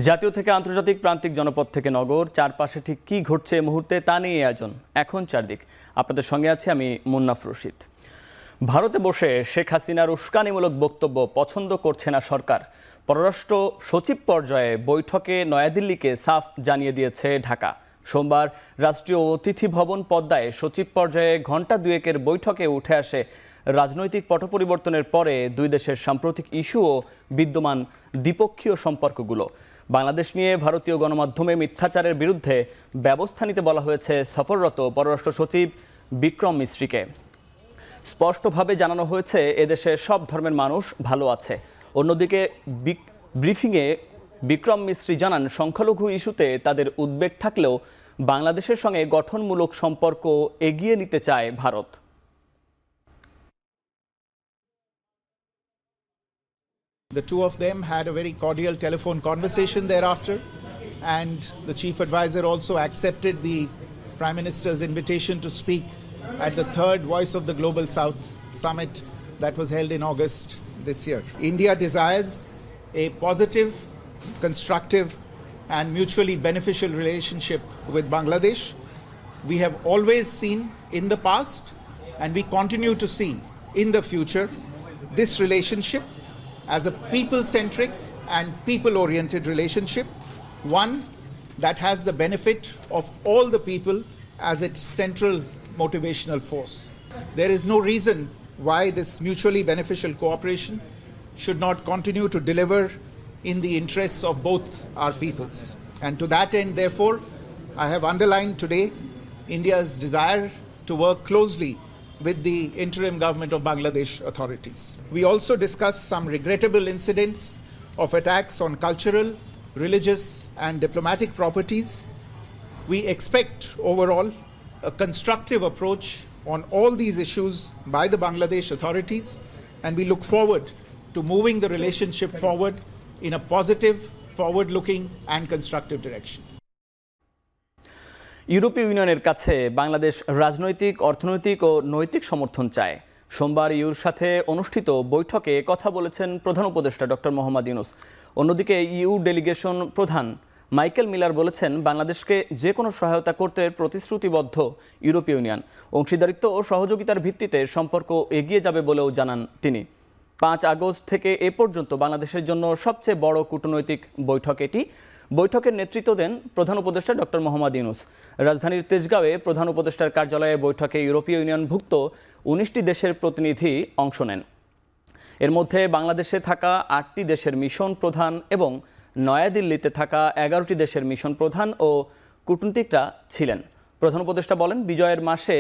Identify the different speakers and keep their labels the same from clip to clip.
Speaker 1: জাতীয় থেকে আন্তর্জাতিক, প্রান্তিক জনপদ থেকে নগর, চারপাশে ঠিক কি ঘটছে এই মুহূর্তে তা নিয়ে আয়োজন এখন চারদিক। আপনাদের সঙ্গে আছি আমি মুন্নাফ রশিদ। ভারতে বসে শেখ হাসিনার উস্কানিমূলক বক্তব্য পছন্দ করছে না সরকার। পররাষ্ট্র সচিব পর্যায়ে বৈঠকে নয়াদিল্লিকে সাফ জানিয়ে দিয়েছে ঢাকা। সোমবার রাষ্ট্রীয় অতিথি ভবন পদ্মায় সচিব পর্যায়ে ঘণ্টা দুয়েকের বৈঠকে উঠে আসে রাজনৈতিক পট পরিবর্তনের পরে দুই দেশের সাম্প্রতিক ইস্যু ও বিদ্যমান দ্বিপক্ষীয় সম্পর্কগুলো। বাংলাদেশ নিয়ে ভারতীয় গণমাধ্যমে মিথ্যাচারের বিরুদ্ধে ব্যবস্থা নিতে বলা হয়েছে সফররত পররাষ্ট্র সচিব বিক্রম মিশ্রিকে। স্পষ্টভাবে জানানো হয়েছে এদেশে সব ধর্মের মানুষ ভালো আছে। অন্যদিকে ব্রিফিংয়ে বিক্রম মিশ্রি জানান, সংখ্যালঘু ইস্যুতে তাদের উদ্বেগ থাকলেও বাংলাদেশের সঙ্গে গঠনমূলক সম্পর্ক এগিয়ে নিতে চায় Bharat.
Speaker 2: The two of them had a very cordial telephone conversation thereafter, and the chief advisor also accepted the Prime Minister's invitation to speak at the third Voice of the Global South summit that was held in August this year. India desires a positive, constructive and mutually beneficial relationship with Bangladesh. We have always seen in the past, and we continue to see in the future, this relationship as a people-centric and people-oriented relationship, one that has the benefit of all the people as its central motivational force. There is no reason why this mutually beneficial cooperation should not continue to deliver in the interests of both our peoples. And to that end, therefore, I have underlined today India's desire to work closely with the interim government of Bangladesh authorities. We also discussed some regrettable incidents of attacks on cultural, religious and diplomatic properties. We expect overall a constructive approach on all these issues by the Bangladesh authorities, and we look forward to moving the relationship forward in a positive, forward-looking and constructive direction.
Speaker 1: ইউরোপীয় ইউনিয়নের কাছে বাংলাদেশ রাজনৈতিক, অর্থনৈতিক ও নৈতিক সমর্থন চায়। সোমবার your সাথে অনুষ্ঠিত বৈঠকে কথা বলেছেন প্রধান উপদেষ্টা ডক্টর মোহাম্মদ ইউনূস। অন্যদিকে ইউ ডেলিগেশন প্রধান মাইকেল মিলার বলেছেন, বাংলাদেশকে যে কোনো সহায়তা করতে প্রতিশ্রুতিবদ্ধ ইউরোপীয় ইউনিয়ন। অংশীদারিত্ব ও সহযোগিতার ভিত্তিতে সম্পর্ক এগিয়ে যাবে বলেও জানান তিনি। 5 আগস্ট থেকে এ পর্যন্ত বাংলাদেশের জন্য সবচেয়ে বড় কূটনৈতিক বৈঠক এটি। বৈঠকের নেতৃত্ব দেন প্রধান উপদেষ্টা ডক্টর মোহাম্মদ ইউনূস। রাজধানীর তেজগাঁওয়ে প্রধান উপদেষ্টার কার্যালয়ে বৈঠকে ইউরোপীয় ইউনিয়নভুক্ত 19টি দেশের প্রতিনিধি অংশ নেন। এর মধ্যে বাংলাদেশে থাকা 8টি দেশের মিশন প্রধান এবং নয়াদিল্লিতে থাকা 11টি দেশের মিশন প্রধান ও কূটনীতিকরা ছিলেন। প্রধান উপদেষ্টা বলেন, বিজয়ের মাসে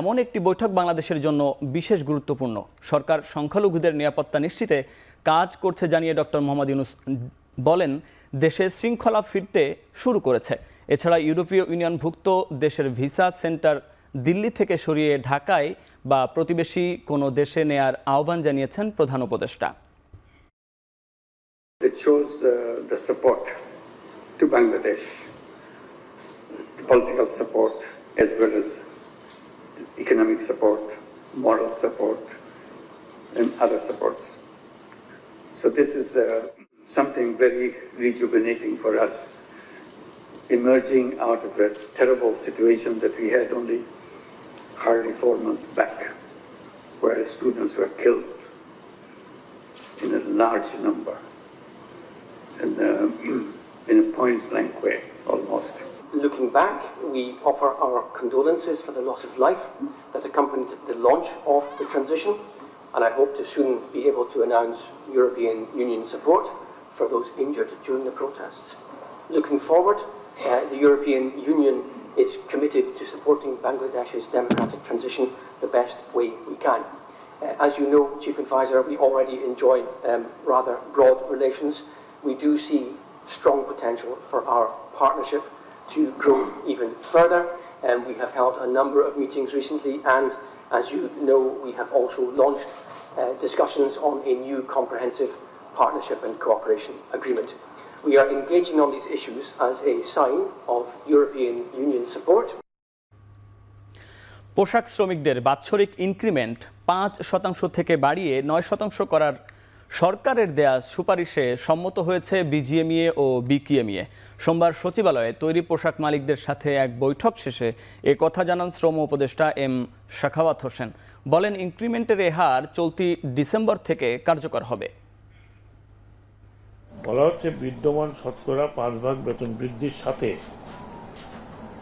Speaker 1: এমন একটি বৈঠক বাংলাদেশের জন্য বিশেষ গুরুত্বপূর্ণ। সরকার সংখ্যালঘুদের নিরাপত্তা নিশ্চিতে কাজ করছে জানিয়ে ডক্টর মোহাম্মদ ইউনূস বলেন, দেশে শৃঙ্খলা ফিরতে শুরু করেছে। এছাড়া ইউরোপীয় ইউনিয়নভুক্ত দেশের ভিসা সেন্টার দিল্লি থেকে সরিয়ে ঢাকায় বা প্রতিবেশী কোনো দেশে নেয়ার আহ্বান জানিয়েছেন প্রধান উপদেষ্টা।
Speaker 3: It shows the support to Bangladesh, political support as well as economic support, moral support, and other supports. So this is something very rejuvenating for us, emerging out of a terrible situation that we had only hardly 4 months back, where students were killed in a large number, and in a point-blank way, almost.
Speaker 4: Looking back, we offer our condolences for the loss of life that accompanied the launch of the transition, and I hope to soon be able to announce European Union support for those injured during the protests. Looking forward, the European Union is committed to supporting Bangladesh's democratic transition the best way we can. As you know, Chief Advisor, we already enjoy rather broad relations. We do see strong potential for our partnership to grow even further, and we have held a number of meetings recently, and as you know, we have also launched discussions on a new comprehensive partnership and cooperation agreement. We are engaging on these issues as a sign of European Union support.
Speaker 1: পোশাক শ্রমিকদের বাৎসরিক increment 5% থেকে বাড়িয়ে 9% করার সরকারের দেয়া সুপারিশে সম্মত হয়েছে বিজিএমইএ ও বিকিএমইএ। সোমবার সচিবালয়ে তৈরি পোশাক মালিকদের সাথে এক বৈঠক শেষে এ কথা জানান শ্রম উপদেষ্টা এম সাখাওয়াত হোসেন। বলেন, ইনক্রিমেন্টের এ হার চলতি ডিসেম্বর থেকে কার্যকর হবে।
Speaker 5: বলা হচ্ছে বিদ্যমান শতকরা 5 ভাগ বেতন বৃদ্ধির সাথে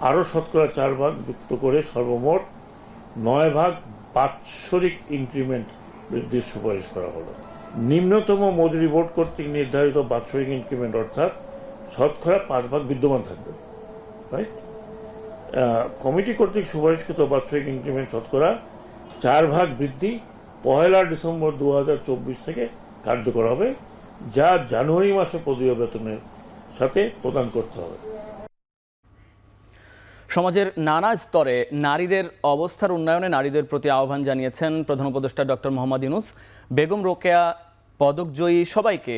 Speaker 5: আরও শতকরা 4 ভাগ যুক্ত করে সর্বমোট 9 ভাগ বাৎসরিক ইনক্রিমেন্ট বৃদ্ধির সুপারিশ করা হলো। নিম্নতম মজুরি বোর্ড কর্তৃক নির্ধারিত বাৎসরিক ইনক্রিমেন্ট অর্থাৎ শতকরা 5 ভাগ বিদ্যমান থাকবে, রাইট। কমিটি কর্তৃক সুপারিশকৃত বাৎসরিক ইনক্রিমেন্ট শতকরা 4 ভাগ বৃদ্ধি 1 ডিসেম্বর 2024 থেকে কার্যকর হবে, যা জানুয়ারি মাসে পদীয় বেতনের সাথে প্রদান করতে হবে।
Speaker 1: সমাজের নানা স্তরে নারীদের অবস্থার উন্নয়নে নারীদের প্রতি আহ্বান জানিয়েছেন প্রধান উপদেষ্টা ডক্টর মোহাম্মদ ইউনূস। বেগম রোকেয়া পদকজয়ী সবাইকে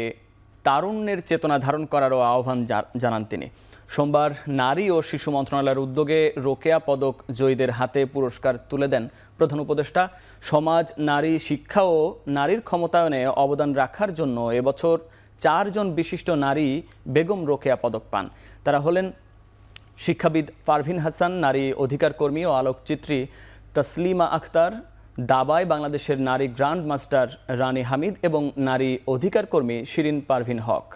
Speaker 1: তারুণ্যের চেতনা ধারণ করারও আহ্বান জানান তিনি। সোমবার নারী ও শিশু মন্ত্রণালয়ের উদ্যোগে রোকেয়া পদক জয়ীদের হাতে পুরস্কার তুলে দেন প্রধান উপদেষ্টা। সমাজ, নারী শিক্ষা ও নারীর ক্ষমতায়নে অবদান রাখার জন্য এবছর 4 জন বিশিষ্ট নারী বেগম রোকেয়া পদক পান। তারা হলেন শিক্ষাবিদ পারভিন হাসান, নারী অধিকার কর্মী ও আলোকচিত্রী তসলিমা আখতার, দাবায় বাংলাদেশের নারী গ্র্যান্ড মাস্টার রানী হামিদ এবং নারী অধিকার কর্মী শিরিন পারভিন হক।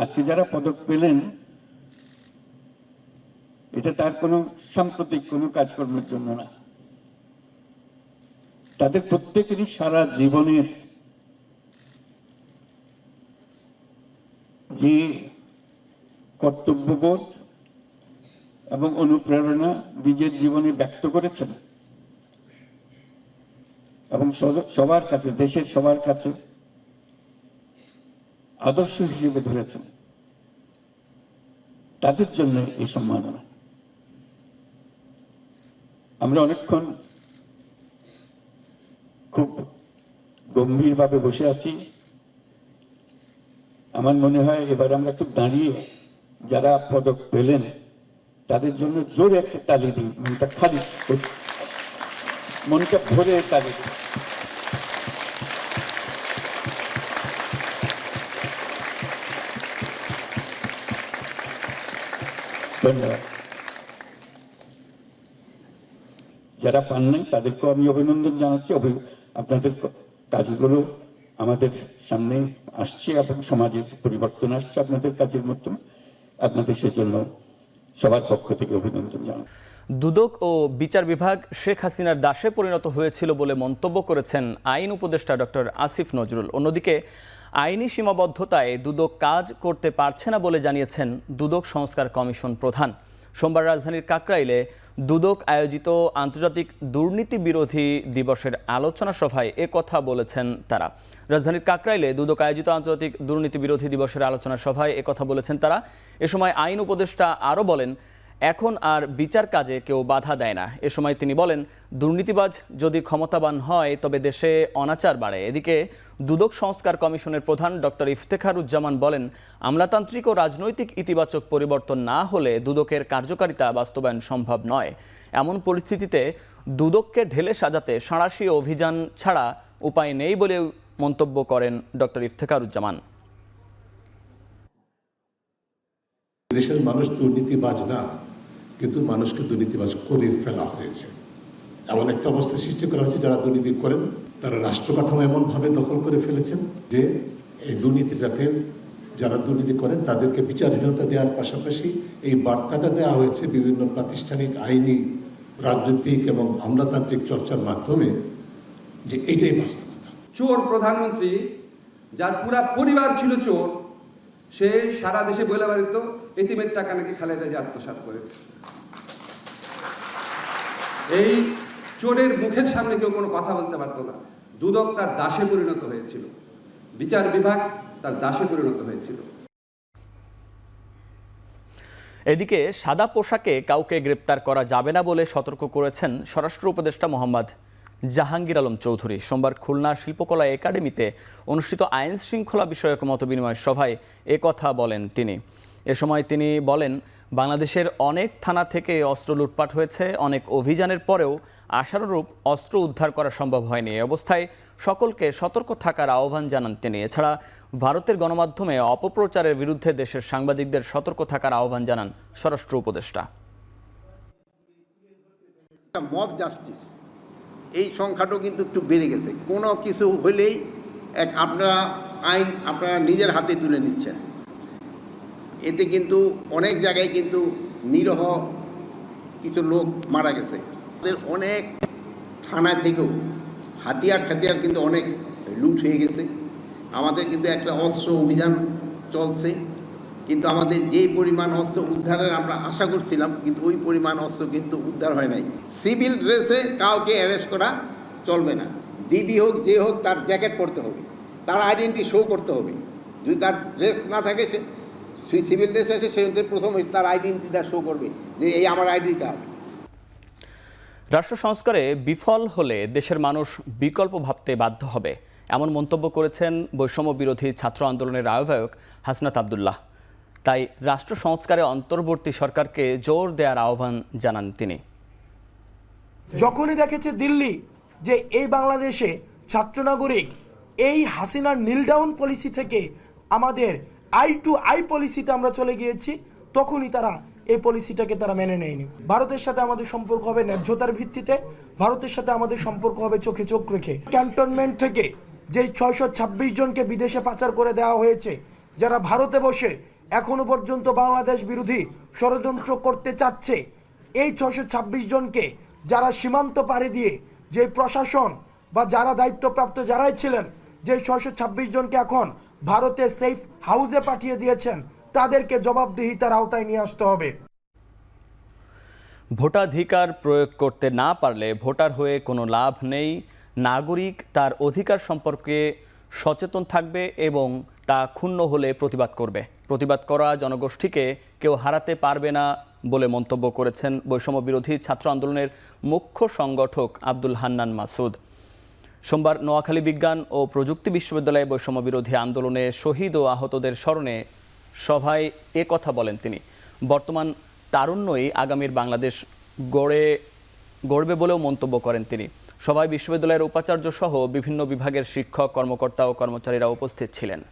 Speaker 6: আজকে যারা পদক পেলেন, এটা তার কোনো সাম্প্রতিক কোনো কাজকর্মের জন্য না, তাদের প্রত্যেকেরই সারা জীবনের যে কর্তব্যবোধ এবং অনুপ্রেরণা নিজের জীবনে ব্যক্ত করেছেন এবং সবার কাছে, দেশের সবার কাছে আদর্শ হিসেবে ধরেছেন, তাদের জন্য এই সম্মাননা। আমরা অনেকক্ষণ খুব গম্ভীরভাবে বসে আছি। আমার মনে হয় এবার আমরা একটু দাঁড়িয়ে যারা পদক পেলেন তাদের জন্য জোরে একটা তালি দিই, মনটা খালি, মনটা ভরে তালি দিই। ধন্যবাদ। যারা পান নাই তাদেরকেও আমি অভিনন্দন জানাচ্ছি। আপনাদের কাজগুলো আমাদের সামনে আসছে এবং সমাজের পরিবর্তন আসছে আপনাদের কাজের মাধ্যমে। আপনাদের সেজন্য সবার পক্ষ থেকে অভিনন্দন জানাই।
Speaker 1: দুদক ও বিচার বিভাগ শেখ হাসিনার দাসে পরিণত হয়েছিল বলে মন্তব্য করেছেন আইন উপদেষ্টা ডক্টর আসিফ নজরুল। অন্যদিকে আইনি সীমাবদ্ধতায় দুদক কাজ করতে পারছে না বলে জানিয়েছেন দুদক সংস্কার কমিশন প্রধান। সোমবার রাজধানীর কাকরাইলে দুদক আয়োজিত আন্তর্জাতিক দুর্নীতি বিরোধী দিবসের আলোচনা সভায় কথা বলেছেন তারা। রাজধানীর কাকরাইলে দুদক আয়োজিত আন্তর্জাতিক দুর্নীতি বিরোধী দিবসের আলোচনা সভায় কথা বলেছেন তারা। এ সময় আইন উপদেষ্টা আরও বলেন, এখন আর বিচার কাজে কেউ বাধা দেয় না। এ সময় তিনি বলেন, দুর্নীতিবাজ যদি ক্ষমতাবান হয় তবে দেশে অনাচার বাড়ে। এদিকে দুদক সংস্কার কমিশনের প্রধান ডক্টর ইফতেখারুজ্জামান বলেন, আমলাতান্ত্রিক ও রাজনৈতিক ইতিবাচক পরিবর্তন না হলে দুদকের কার্যকারিতা বাস্তবায়ন সম্ভব নয়। এমন পরিস্থিতিতে দুদককে ঢেলে সাজাতে সাঁড়াশি অভিযান ছাড়া উপায় নেই বলেও মন্তব্য করেন ডক্টর ইফতেখারুজ্জামান।
Speaker 7: দেশের মানুষ দুর্নীতিবাজ না, কিন্তু মানুষকে দুর্নীতিবাজ করে ফেলা হয়েছে। এমন একটা অবস্থা সৃষ্টি করা হয়েছে, যারা দুর্নীতি করেন তারা রাষ্ট্র কাঠামো এমনভাবে দখল করে ফেলেছেন যে এই দুর্নীতিটাকে, যারা দুর্নীতি করেন তাদেরকে বিচারহীনতা দেওয়ার পাশাপাশি এই বার্তাটা দেওয়া হয়েছে বিভিন্ন প্রাতিষ্ঠানিক, আইনি, রাজনৈতিক এবং আমলাতান্ত্রিক চর্চার মাধ্যমে যে এইটাই বাস্তবতা।
Speaker 8: চোর প্রধানমন্ত্রী, যার পুরা পরিবার ছিল চোর, সে সারা দেশে বলে বেড়াত এতিমের টাকা নাকি খালেদা জিয়া আত্মসাৎ করেছে। এই চোরের মুখের সামনে কেউ কোনো কথা বলতে পারতো না। দুদক তার দাসে পরিণত হয়েছিল, বিচার বিভাগ তার দাসে পরিণত হয়েছিল।
Speaker 1: এদিকে সাদা পোশাকে কাউকে গ্রেপ্তার করা যাবে না বলে সতর্ক করেছেন স্বরাষ্ট্র উপদেষ্টা মোহাম্মদ জাহাঙ্গীর আলম চৌধুরী। সোমবার খুলনা শিল্পকলা একাডেমিতে অনুষ্ঠিত আইন শৃঙ্খলা বিষয়ক মতবিনিময় সভায় কথা বলেন তিনি। এ সময় তিনি বলেন, বাংলাদেশের অনেক থানা থেকে অস্ত্র লুটপাট হয়েছে, অনেক অভিযানের পরেও আশানুরূপ অস্ত্র উদ্ধার করা সম্ভব হয়নি। এই অবস্থায় সকলকে সতর্ক থাকার আহ্বান জানান তিনি। এছাড়া ভারতের গণমাধ্যমে অপপ্রচারের বিরুদ্ধে দেশের সাংবাদিকদের সতর্ক থাকার আহ্বান জানান স্বরাষ্ট্র উপদেষ্টা।
Speaker 9: মব জাস্টিস এই সংখ্যাটাও কিন্তু একটু বেড়ে গেছে। কোনো কিছু হলেই আপনারা নিজের হাতে তুলে নিচ্ছেন। এতে কিন্তু অনেক জায়গায় কিন্তু নিরহ কিছু লোক মারা গেছে। আমাদের অনেক থানা থেকেও হাতিয়ার কিন্তু অনেক লুট হয়ে গেছে। আমাদের কিন্তু একটা অস্ত্র অভিযান চলছে, কিন্তু আমাদের যেই পরিমাণ অস্ত্র উদ্ধারের আমরা আশা করছিলাম, কিন্তু ওই পরিমাণ অস্ত্র কিন্তু উদ্ধার হয় নাই। সিভিল ড্রেসে কাউকে অ্যারেস্ট করা চলবে না। ডিবি হোক যে হোক, তার জ্যাকেট পরতে হবে, তার আইডেন্টি শো করতে হবে। যদি তার ড্রেস না থাকে, সে সিভিল ড্রেসে এসে সে প্রথম তার আইডেন্টিটা শো করবে যে এই আমার আইডি কার্ড।
Speaker 1: রাষ্ট্র সংস্কারে বিফল হলে দেশের মানুষ বিকল্প ভাবতে বাধ্য হবে, এমন মন্তব্য করেছেন বৈষম্য বিরোধী ছাত্র আন্দোলনের আহ্বায়ক হাসনাত আবদুল্লাহ। তাই রাষ্ট্র সংস্কারে অন্তর্বর্তী সরকারকে জোর দেওয়ার আহ্বান জানান তিনি।
Speaker 10: যখনই দেখেছে দিল্লি যে এই বাংলাদেশে ছাত্র নাগরিক এই হাসিনার নীল ডাউন পলিসি থেকে আমাদের আই টু আই পলিসিতে আমরা চলে গিয়েছি, তখনই তারা এই পলিসিটাকে তারা মেনে নেয়নি। ভারতের সাথে আমাদের সম্পর্ক হবে ন্যায্যতার ভিত্তিতে, ভারতের সাথে আমাদের সম্পর্ক হবে চোখে চোখ রেখে। ক্যান্টনমেন্ট থেকে যে 626 জনকে বিদেশে পাচার করে দেওয়া হয়েছে, যারা ভারতে বসে এখনো পর্যন্ত বাংলাদেশ বিরোধী ষড়যন্ত্র করতে চাচ্ছে, এই 626 জনকে যারা সীমান্ত পাড়ি দিয়ে যে প্রশাসন বা যারা দায়িত্বপ্রাপ্ত যারাই ছিলেন, যে 626 জনকে এখন ভারতে সেফ হাউসে পাঠিয়ে দিয়েছেন, তাদেরকে জবাবদিহিতার আওতায় নিয়ে আসতে হবে।
Speaker 1: ভোটাধিকার প্রয়োগ করতে না পারলে ভোটার হয়ে কোনো লাভ নেই। নাগরিক তার অধিকার সম্পর্কে সচেতন থাকবে এবং তা ক্ষুণ্ণ হলে প্রতিবাদ করবে। প্রতিবাদ করা জনগোষ্ঠীকে কেউ হারাতে পারবে না বলে মন্তব্য করেছেন বৈষম্য বিরোধী ছাত্র আন্দোলনের মুখ্য সংগঠক আব্দুল হান্নান মাসুদ। সোমবার নোয়াখালী বিজ্ঞান ও প্রযুক্তি বিশ্ববিদ্যালয়ে বৈষম্য বিরোধী আন্দোলনে শহীদ ও আহতদের স্মরণে সভায় এ কথা বলেন তিনি। বর্তমান তারুণ্যই আগামীর বাংলাদেশ গড়বে বলেও মন্তব্য করেন তিনি। সভায় বিশ্ববিদ্যালয়ের উপাচার্য সহ বিভিন্ন বিভাগের শিক্ষক, কর্মকর্তা ও কর্মচারীরা উপস্থিত ছিলেন।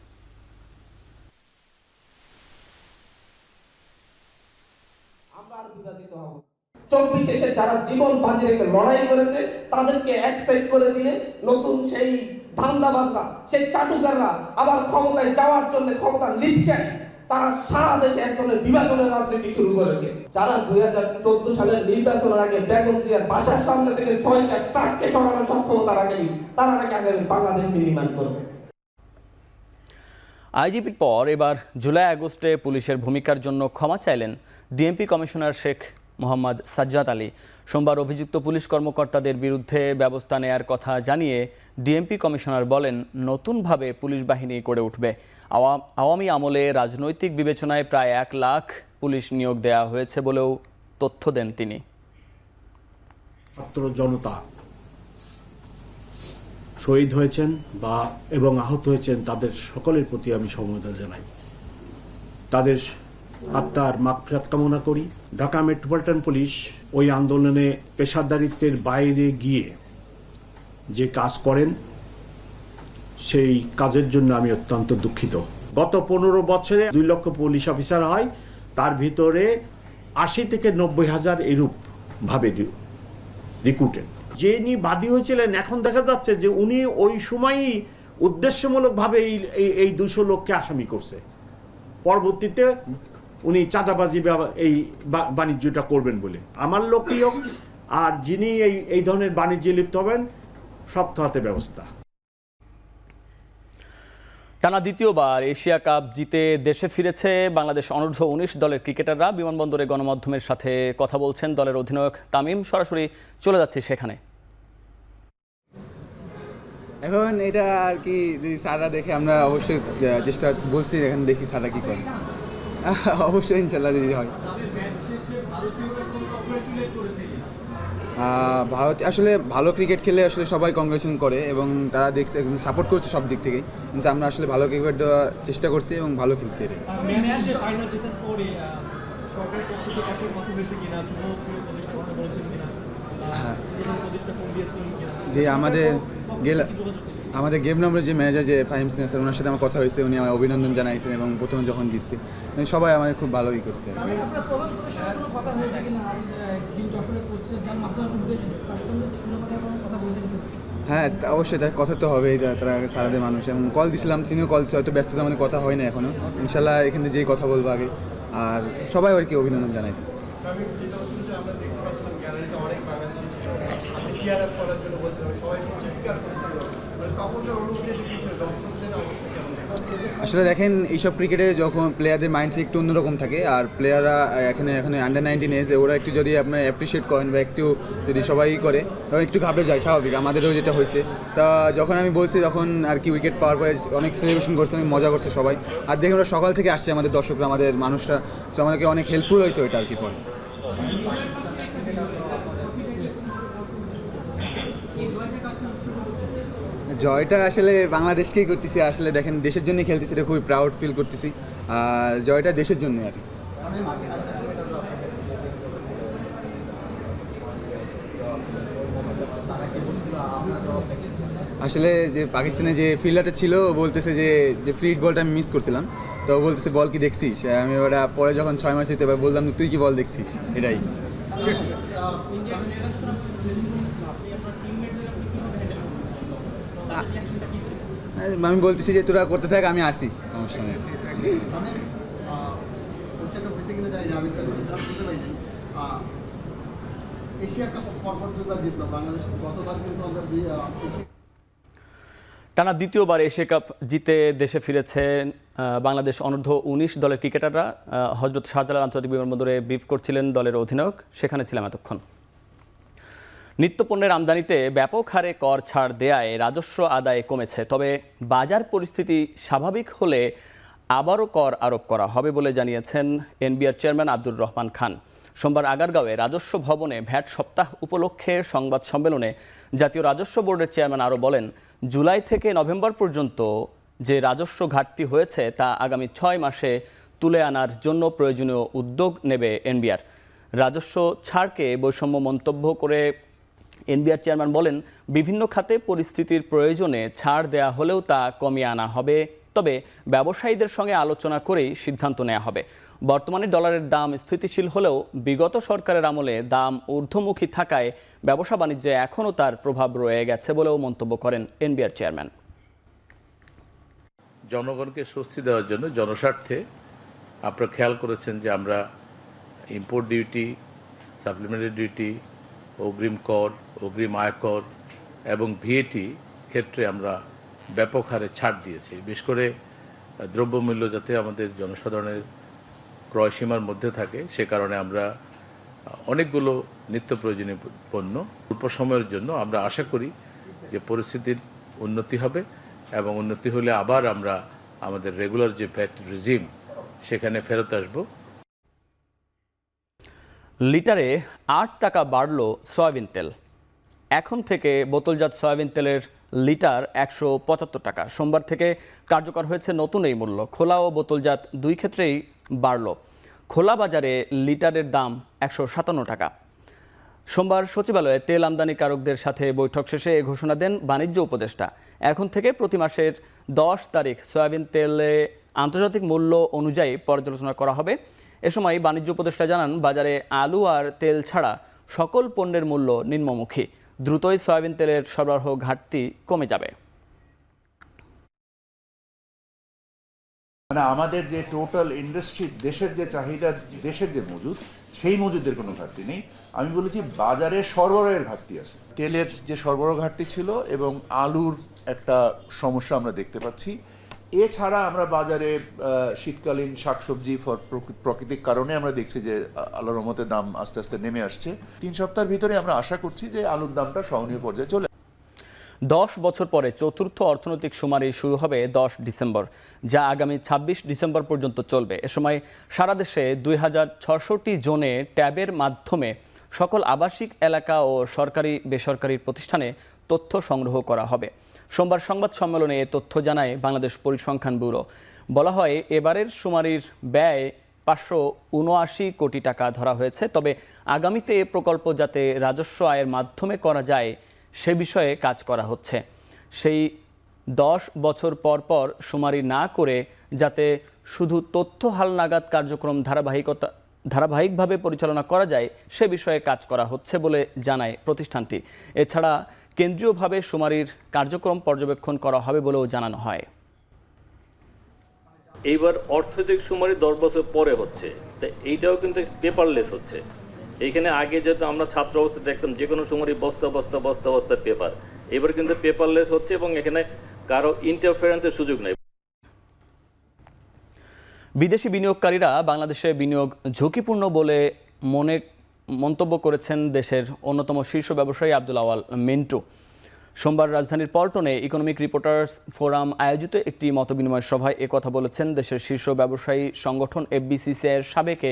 Speaker 11: এসে যারা জীবন বাজি রেখে লড়াই করেছে তাদেরকে অ্যাকসেপ্ট করে দিয়ে নতুন সেই ধান্দাবাজরা, সেই চাটুকাররা আবার ক্ষমতায় যাওয়ার জন্য ক্ষমতা লিপসেন, তারা সারা দেশে এক ধরনের বিভাজনের রাজনীতি শুরু করেছে। যারা 2014 সালের নির্বাচনের আগে বেগম জিয়ার বাসার সামনে থেকে 6টা ট্রাককে সরানোর সক্ষমতা রাখেনি, তারা নাকি আগামী বাংলাদেশ নির্মাণ করবে।
Speaker 1: আইজিপির পর এবার জুলাই আগস্টে পুলিশের ভূমিকার জন্য ক্ষমা চাইলেন ডিএমপি কমিশনার শেখ মোহাম্মদ সাজ্জাদ আলী। সোমবার অভিযুক্ত পুলিশ কর্মকর্তাদের বিরুদ্ধে ব্যবস্থা নেয়ার কথা জানিয়ে ডিএমপি কমিশনার বলেন, নতুনভাবে পুলিশ বাহিনী গড়ে উঠবে। আওয়ামী আমলে রাজনৈতিক বিবেচনায় প্রায় 1 লাখ পুলিশ নিয়োগ দেওয়া হয়েছে বলেও তথ্য দেন তিনি।
Speaker 12: ছাত্র জনতা শহীদ হয়েছেন এবং আহত হয়েছেন, তাদের সকলের প্রতি আমি সমবেদনা জানাই। তাদের আত্মার মাগফিরাত কামনা করি। ঢাকা মেট্রোপলিটন পুলিশ ওই আন্দোলনে পেশাদারিত্বের বাইরে গিয়ে যে কাজ করেন, সেই কাজের জন্য আমি অত্যন্ত দুঃখিত। গত 15 বছরে 2 লক্ষ পুলিশ অফিসার হয়, তার ভিতরে 80 থেকে 90 হাজার এরূপ ভাবে রিক্রুটেড। যিনি বাদী হয়েছিলেন, এখন দেখা যাচ্ছে যে উনি ওই সময়ই উদ্দেশ্যমূলকভাবে এই 200 লোককে আসামি করছে। পরবর্তীতে উনি চাঁদাবাজি এই বাণিজ্যটা করবেন বলে আমার লক্ষ্য, আর যিনি এই ধরনের বাণিজ্যে লিপ্ত হবেন, শক্ত হাতে ব্যবস্থা।
Speaker 1: টানা দ্বিতীয়বার এশিয়া কাপ জিতে দেশে ফিরেছে বাংলাদেশ অনূর্ধ্ব 19 দলের ক্রিকেটাররা। বিমানবন্দরে গণমাধ্যমের সাথে কথা বলছেন দলের অধিনায়ক তামিম। সরাসরি চলে যাচ্ছে সেখানে।
Speaker 13: এখন এটা আর কি, যদি স্যাররা দেখে আমরা অবশ্যই চেষ্টা বলছি, এখন দেখি স্যাররা কি করে। অবশ্যই ইনশাল্লাহ যদি হয়। ভারত আসলে ভালো ক্রিকেট খেলে আসলে সবাই কংগ্রেচুলেশন করে এবং তারা দেখছে সাপোর্ট করছে সব দিক থেকেই, কিন্তু আমরা আসলে ভালো ক্রিকেট দেওয়ার চেষ্টা করছি এবং ভালো খেলছি এটাই। যে আমাদের গেম নম্বরের যে ম্যানেজার যে ফাহিম সিং স্যার, ওনার সাথে আমার কথা হয়েছে, উনি আমার অভিনন্দন জানাইছেন এবং প্রথমে যখন দিচ্ছি সবাই আমাদের খুব ভালোই করছে। হ্যাঁ অবশ্যই, তার কথা তো হবেই, তারা সারাদের মানুষ এবং কল দিছিলাম, তিনিও কল দিচ্ছে, হয়তো ব্যস্ততা মানে কথা হয় না এখনও, ইনশাল্লাহ এখানে যেই কথা বলবো আগে, আর সবাই আর কি অভিনন্দন জানাইতেছে। আসলে দেখেন এইসব ক্রিকেটে যখন প্লেয়ারদের মাইন্ডসেট একটু অন্যরকম থাকে, আর প্লেয়াররা এখানে আন্ডার 19 এজে ওরা একটু যদি আপনার অ্যাপ্রিসিয়েট করেন বা একটু যদি সবাই করে তখন একটু ঘাবড়ে যায়, স্বাভাবিক, আমাদেরও যেটা হয়েছে। তা যখন আমি বলছি তখন আর কি উইকেট পাওয়ার পরে অনেক সেলিব্রেশন করছে, অনেক মজা করছে সবাই, আর দেখে ওরা সকাল থেকে আসছে আমাদের দর্শকরা, আমাদের মানুষরা, তো আমাদেরকে অনেক হেল্পফুল হয়েছে ওইটা আর কি পরে। জয়টা আসলে বাংলাদেশকেই করতেছি, আসলে দেখেন দেশের জন্যই খেলতেছি, এটা খুবই প্রাউড ফিল করতেছি, আর জয়টা দেশের জন্য আর কি। আসলে যে পাকিস্তানে যে ফিল্ডারটা ছিল ও বলতেছে যে ফ্রি বলটা আমি মিস করছিলাম, তো বলতেছে বল কি দেখছিস, আমি ওরা পরে যখন 6 মাস দিতে বললাম তুই কি বল দেখছিস, এটাই। আমি বলতেছি যে তোরা করতে থাক, আমি আসি, সমস্যা নেই।
Speaker 1: টানা দ্বিতীয়বার এশিয়া কাপ জিতে দেশে ফিরেছেন বাংলাদেশ অনূর্ধ্ব 19 দলের ক্রিকেটাররা। হযরত শাহজালাল আন্তর্জাতিক বিমানবন্দরে ব্রিফ করছিলেন দলের অধিনায়ক, সেখানে ছিলাম এতক্ষণ। নিত্যপণ্যের আমদানিতে ব্যাপক হারে কর ছাড় দেয়ায় রাজস্ব আদায় কমেছে, তবে বাজার পরিস্থিতি স্বাভাবিক হলে আবারও কর আরোপ করা হবে বলে জানিয়েছেন এনবিআর চেয়ারম্যান আব্দুর রহমান খান। সোমবার আগারগাঁওয়ে রাজস্ব ভবনে ভ্যাট সপ্তাহ উপলক্ষে সংবাদ সম্মেলনে জাতীয় রাজস্ব বোর্ডের চেয়ারম্যান আরও বলেন, জুলাই থেকে নভেম্বর পর্যন্ত যে রাজস্ব ঘাটতি হয়েছে তা আগামী 6 মাসে তুলে আনার জন্য প্রয়োজনীয় উদ্যোগ নেবে এনবিআর। রাজস্ব ছাড়কে বৈষম্য মন্তব্য করে এনবিআর চেয়ারম্যান বলেন, বিভিন্ন খাতে পরিস্থিতির প্রয়োজনে ছাড় দেয়া হলেও তা কমিয়ে আনা হবে, তবে ব্যবসায়ীদের সঙ্গে আলোচনা করেই সিদ্ধান্ত নেওয়া হবে। বর্তমানে ডলারের দাম স্থিতিশীল হলেও বিগত সরকারের আমলে দাম ঊর্ধ্বমুখী থাকায় ব্যবসা বাণিজ্যে এখনও তার প্রভাব রয়ে গেছে বলেও মন্তব্য করেন এনবিআর চেয়ারম্যান।
Speaker 5: জনগণকে স্বস্তি দেওয়ার জন্য জনস্বার্থে আপনারা খেয়াল করেছেন যে আমরা ইম্পোর্ট ডিউটি, সাপ্লিমেন্টারি ডিউটি, অগ্রিম কর, অগ্রিম আয়কর এবং ভিএটি ক্ষেত্রে আমরা ব্যাপক হারে ছাড় দিয়েছি। বিশেষ করে দ্রব্যমূল্য যাতে আমাদের জনসাধারণের ক্রয়সীমার মধ্যে থাকে, সে কারণে আমরা অনেকগুলো নিত্য প্রয়োজনীয় পণ্য অল্প সময়ের জন্য আমরা আশা করি যে পরিস্থিতির উন্নতি হবে এবং উন্নতি হলে আবার আমরা আমাদের রেগুলার যে ভ্যাট রিজিম সেখানে ফেরত আসব।
Speaker 1: লিটারে 8 টাকা বাড়ল সয়াবিন তেল। এখন থেকে বোতলজাত সয়াবিন তেলের লিটার 175 টাকা। সোমবার থেকে কার্যকর হয়েছে নতুন এই মূল্য। খোলা ও বোতলজাত দুই ক্ষেত্রেই বাড়ল। খোলা বাজারে লিটারের দাম 157 টাকা। সোমবার সচিবালয়ে তেল আমদানিকারকদের সাথে বৈঠক শেষে এ ঘোষণা দেন বাণিজ্য উপদেষ্টা। এখন থেকে প্রতি মাসের 10 তারিখ সয়াবিন তেলে আন্তর্জাতিক মূল্য অনুযায়ী পর্যালোচনা করা হবে। এ সময় বাণিজ্য উপদেষ্টা জানান, বাজারে আলু আর তেল ছাড়া সকল পণ্যের মূল্য নিম্নমুখী। দ্রুতই সয়াবিন তেলের সরবরাহ ঘাটতি কমে যাবে।
Speaker 14: মানে আমাদের যে টোটাল ইন্ডাস্ট্রি, দেশের যে চাহিদা, দেশের যে মজুদ, সেই মজুদের কোনো ঘাটতি নেই। আমি বলেছি বাজারে সরবরাহের ঘাটতি আছে। তেলের যে সরবরাহ ঘাটতি ছিল এবং আলুর একটা সমস্যা আমরা দেখতে পাচ্ছি। এছাড়া আমরা বাজারে শীতকালীন শাকসবজি প্রাকৃতিক কারণে আমরা দেখছি যে আলুর রহমতের দাম আস্তে আস্তে নেমে আসছে। 3 সপ্তাহের ভিতরে আমরা আশা করছি যে আলুর দামটা সহনীয় পর্যায়ে চলে।
Speaker 1: 10 বছর পরে চতুর্থ অর্থনৈতিক শুমারি শুরু হবে 10 ডিসেম্বর, যা আগামী 26 ডিসেম্বর পর্যন্ত চলবে। এ সময় সারা দেশে 2660 জনে ট্যাবের মাধ্যমে সকল আবাসিক এলাকা ও সরকারি বেসরকারি প্রতিষ্ঠানে তথ্য সংগ্রহ করা হবে। সোমবার সংবাদ সম্মেলনে এ তথ্য জানায় বাংলাদেশ পরিসংখ্যান ব্যুরো। বলা হয়, এবারের শুমারির ব্যয় 579 কোটি টাকা ধরা হয়েছে। তবে আগামীতে এ প্রকল্প যাতে রাজস্ব আয়ের মাধ্যমে করা যায় সে বিষয়ে কাজ করা হচ্ছে। সেই 10 বছর পর পর শুমারি না করে যাতে শুধু তথ্য হালনাগাদ কার্যক্রম ধারাবাহিকভাবে পরিচালনা করা যায় সে বিষয়ে কাজ করা হচ্ছে বলে জানায় প্রতিষ্ঠানটি। এছাড়া কেন্দ্রীয়ভাবে শুমারির কার্যক্রম পর্যবেক্ষণ করা হবে বলেও জানানো হয়।
Speaker 15: এইবার অর্থনৈতিক শুমারি 10 বছর পরে হচ্ছে, তো এইটাও কিন্তু পেপারলেস হচ্ছে। এইখানে আগে যেহেতু আমরা ছাত্র অবস্থায় দেখতাম যে কোনো শুমারি বস্তা বস্তা বস্তা বস্তা পেপার, এবার কিন্তু পেপারলেস হচ্ছে এবং এখানে কারো ইন্টারফারেন্সের সুযোগ নেই।
Speaker 1: বিদেশি বিনিয়োগকারীরা বাংলাদেশে বিনিয়োগ ঝুঁকিপূর্ণ বলে মন্তব্য করেছেন দেশের অন্যতম শীর্ষ ব্যবসায়ী আব্দুল আওয়াল মিন্টু। সোমবার রাজধানীর পল্টনে ইকোনমিক রিপোর্টার্স ফোরাম আয়োজিত একটি মতবিনিময় সভায় একথা বলেছেন দেশের শীর্ষ ব্যবসায়ী সংগঠন এফবিসিসিআইয়ের সাবেক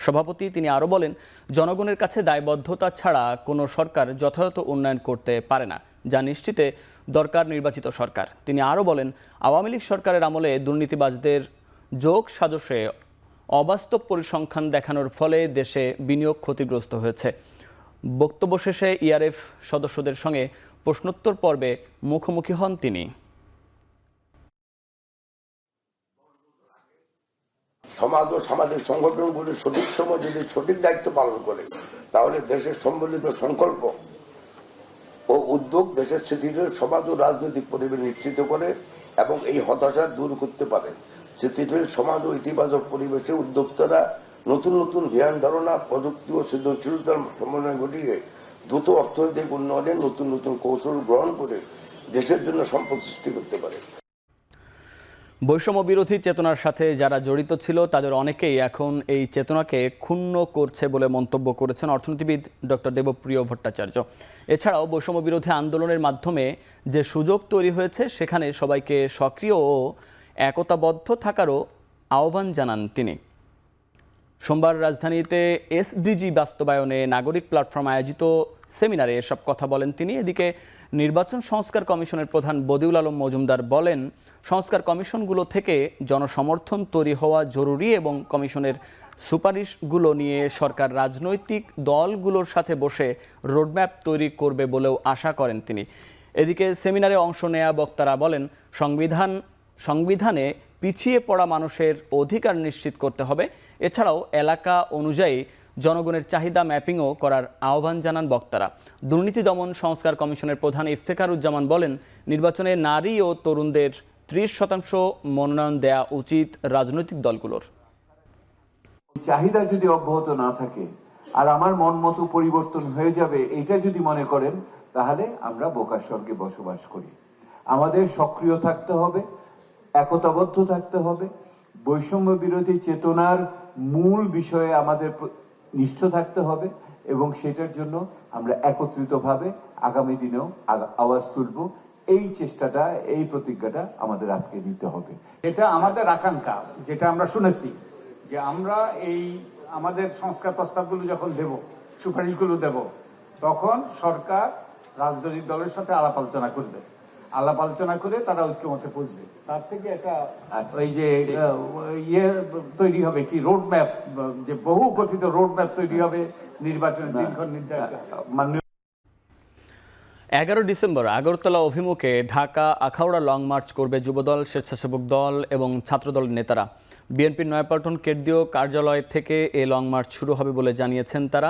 Speaker 1: সভাপতি। তিনি আরও বলেন, জনগণের কাছে দায়বদ্ধতা ছাড়া কোনো সরকার যথাযথ উন্নয়ন করতে পারে না, যা নিশ্চিতে দরকার নির্বাচিত সরকার। তিনি আরও বলেন, আওয়ামী লীগ সরকারের আমলে দুর্নীতিবাজদের যোগ সাজশে অবাস্তব পরিসংখ্যান দেখানোর ফলে দেশে বিনিয়োগ ক্ষতিগ্রস্ত হয়েছে। বক্তব্য শেষে ইআরএফ সদস্যদের সঙ্গে প্রশ্নোত্তর পর্বে মুখোমুখি হন তিনি।
Speaker 16: সমাজ ও সামাজিক সংগঠনগুলি সঠিক সময় যদি সঠিক দায়িত্ব পালন করে, তাহলে দেশের সম্মিলিত সংকল্প ও উদ্যোগ দেশের স্থিতিশীল সমাজ ও রাজনৈতিক পরিবেশ নিশ্চিত করে এবং এই হতাশা দূর করতে পারে। স্থিতিশীল সমাজ ও ইতিবাচক পরিবেশে উদ্যোক্তারা নতুন নতুন ধ্যান ধারণা, প্রযুক্তি ও সৃজনশীলতার সমন্বয় ঘটিয়ে দ্রুত অর্থনৈতিক উন্নয়নের নতুন নতুন কৌশল গ্রহণ করে দেশের জন্য সম্পদ সৃষ্টি করতে পারে।
Speaker 1: বৈষম্য বিরোধী চেতনার সাথে যারা জড়িত ছিল তাদের অনেকেই এখন এই চেতনাকে ক্ষুণ্ণ করছে বলে মন্তব্য করেছেন অর্থনীতিবিদ ডক্টর দেবপ্রিয় ভট্টাচার্য। এছাড়াও বৈষম্য বিরোধী আন্দোলনের মাধ্যমে যে সুযোগ তৈরি হয়েছে সেখানে সবাইকে সক্রিয় ও একতাবদ্ধ থাকারও আহ্বান জানান তিনি। সোমবার রাজধানীতে এসডিজি বাস্তবায়নে নাগরিক প্ল্যাটফর্ম আয়োজিত সেমিনারে এসব কথা বলেন তিনি। এদিকে নির্বাচন সংস্কার কমিশনের প্রধান বদিউল আলম মজুমদার বলেন, সংস্কার কমিশনগুলো থেকে জনসমর্থন তৈরি হওয়া জরুরি এবং কমিশনের সুপারিশগুলো নিয়ে সরকার রাজনৈতিক দলগুলোর সাথে বসে রোডম্যাপ তৈরি করবে বলেও আশা করেন তিনি। এদিকে সেমিনারে অংশ নেয়া বক্তারা বলেন, সংবিধানে পিছিয়ে পড়া মানুষের অধিকার নিশ্চিত করতে হবে। এছাড়াও এলাকা অনুযায়ী জনগণের চাহিদা ম্যাপিংও করার আহ্বান জানান বক্তারা। দুর্নীতি দমন সংস্কার কমিশনের প্রধান ইফতেখারুজ্জামান বলেন, নির্বাচনে নারী ও তরুণদের 30% মনোনয়ন দেয়া উচিত রাজনৈতিক দলগুলোর।
Speaker 17: চাহিদা যদি অব্যাহত না থাকে আর আমার মন মতো পরিবর্তন হয়ে যাবে এটা যদি মনে করেন, তাহলে আমরা বোকার স্বর্গে বসবাস করি। আমাদের সক্রিয় থাকতে হবে, একতাবদ্ধ থাকতে হবে, বৈষম্য বিরোধী চেতনার মূল বিষয়ে আমাদের নিষ্ঠ থাকতে হবে এবং সেটার জন্য আমরা একত্রিতভাবে আগামী দিনেও আওয়াজ তুলব। এই চেষ্টাটা, এই প্রতিজ্ঞাটা আমাদের আজকে নিতে হবে।
Speaker 18: এটা আমাদের আকাঙ্ক্ষা, যেটা আমরা শুনেছি যে আমরা এই আমাদের সংস্কার প্রস্তাবগুলো যখন দেব, সুপারিশগুলো দেব, তখন সরকার রাজনৈতিক দলের সাথে আলাপ আলোচনা করবে। আলাপ আলোচনা করে তারা ঐক্যমতে পৌঁছবে। তার থেকে একটা ওই যে ইয়ে তৈরি হবে, কি রোড ম্যাপ, যে বহু কথিত রোড ম্যাপ তৈরি হবে নির্বাচনের দিনক্ষণ নির্ধারিত।
Speaker 1: 11 ডিসেম্বর আগরতলা অভিমুখে ঢাকা আখাউড়া লং মার্চ করবে যুবদল, স্বেচ্ছাসেবক দল এবং ছাত্রদলের নেতারা। বিএনপির নয়াপল্টন কেন্দ্রীয় কার্যালয় থেকে এ লং মার্চ শুরু হবে বলে জানিয়েছেন তারা।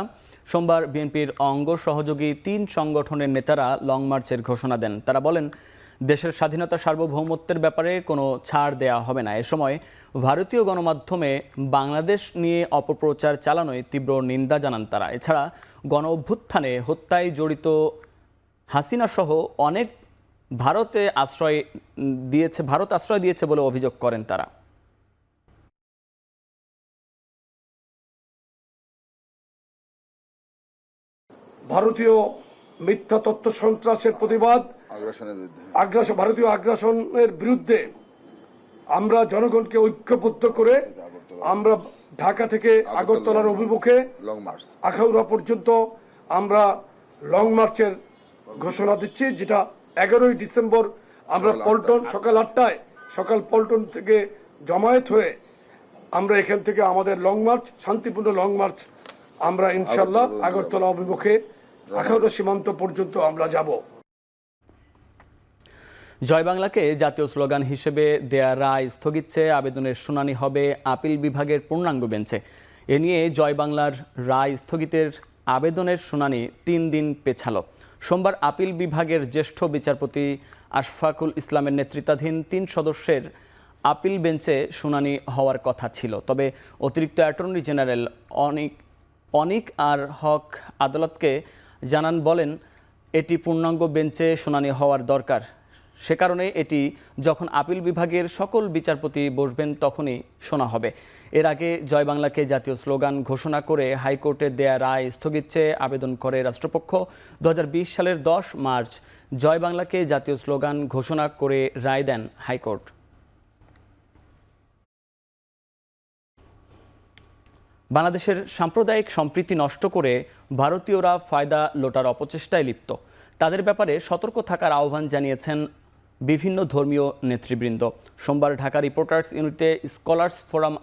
Speaker 1: সোমবার বিএনপির অঙ্গ সহযোগী 3 সংগঠনের নেতারা লং মার্চের ঘোষণা দেন। তারা বলেন, দেশের স্বাধীনতা সার্বভৌমত্বের ব্যাপারে কোনো ছাড় দেয়া হবে না। এ সময় ভারতীয় গণমাধ্যমে বাংলাদেশ নিয়ে অপপ্রচার চালানোয় তীব্র নিন্দা জানান তারা। এছাড়া গণ অভ্যুত্থানে হত্যায় জড়িত হাসিনা সহ অনেক ভারত আশ্রয় দিয়েছে বলে অভিযোগ করেন তারা।
Speaker 19: ভারতীয় মিথ্যা তথ্য সন্ত্রাসের প্রতিবাদ, ভারতীয় আগ্রাসনের বিরুদ্ধে আমরা জনগণকে ঐক্যবদ্ধ করে আমরা ঢাকা থেকে আগরতলার অভিমুখে আখাউড়া পর্যন্ত আমরা লং মার্চের ঘোষণা দিচ্ছি, যেটা 11ই ডিসেম্বর আমরা পল্টন সকাল পল্টন থেকে জমায়েত হয়ে আমরা এখান থেকে আমাদের লং মার্চ, শান্তিপূর্ণ লং মার্চ আমরা ইনশাল্লাহ আগরতলা অভিমুখে আখাউড়া সীমান্ত পর্যন্ত আমরা যাব।
Speaker 1: জয় বাংলাকে জাতীয় স্লোগান হিসেবে দেয়া রায় স্থগিত চেয়ে আবেদনের শুনানি হবে আপিল বিভাগের পূর্ণাঙ্গ বেঞ্চে। এ নিয়ে জয় বাংলার রায় স্থগিতের আবেদনের শুনানি 3 দিন পেছালো। সোমবার আপিল বিভাগের জ্যেষ্ঠ বিচারপতি আশফাকুল ইসলামের নেতৃত্বাধীন 3 সদস্যের আপিল বেঞ্চে শুনানি হওয়ার কথা ছিল। তবে অতিরিক্ত অ্যাটর্নি জেনারেল অনিক আর হক আদালতকে বলেন এটি পূর্ণাঙ্গ বেঞ্চে শুনানি হওয়ার দরকার। সে কারণে এটি যখন আপিল বিভাগের সকল বিচারপতি বসবেন তখনই শোনা হবে। এর আগে জয় বাংলাকে জাতীয় স্লোগান ঘোষণা করে হাইকোর্টে দেয়া রায় স্থগিত চেয়ে আবেদন করে রাষ্ট্রপক্ষ। 2020 সালের 10 মার্চ জয় বাংলাকে জাতীয় স্লোগান ঘোষণা করে রায় দেন হাইকোর্ট। বাংলাদেশের সাম্প্রদায়িক সম্প্রীতি নষ্ট করে ভারতীয়রা ফায়দা লোটার অপচেষ্টায় লিপ্ত। তাদের ব্যাপারে সতর্ক থাকার আহ্বান জানিয়েছেন বিভিন্ন ধর্মীয় নেতৃবৃন্দ। সোমবার ঢাকা রিপোর্টার্স ইউনিটে স্কলার্স ফোরাম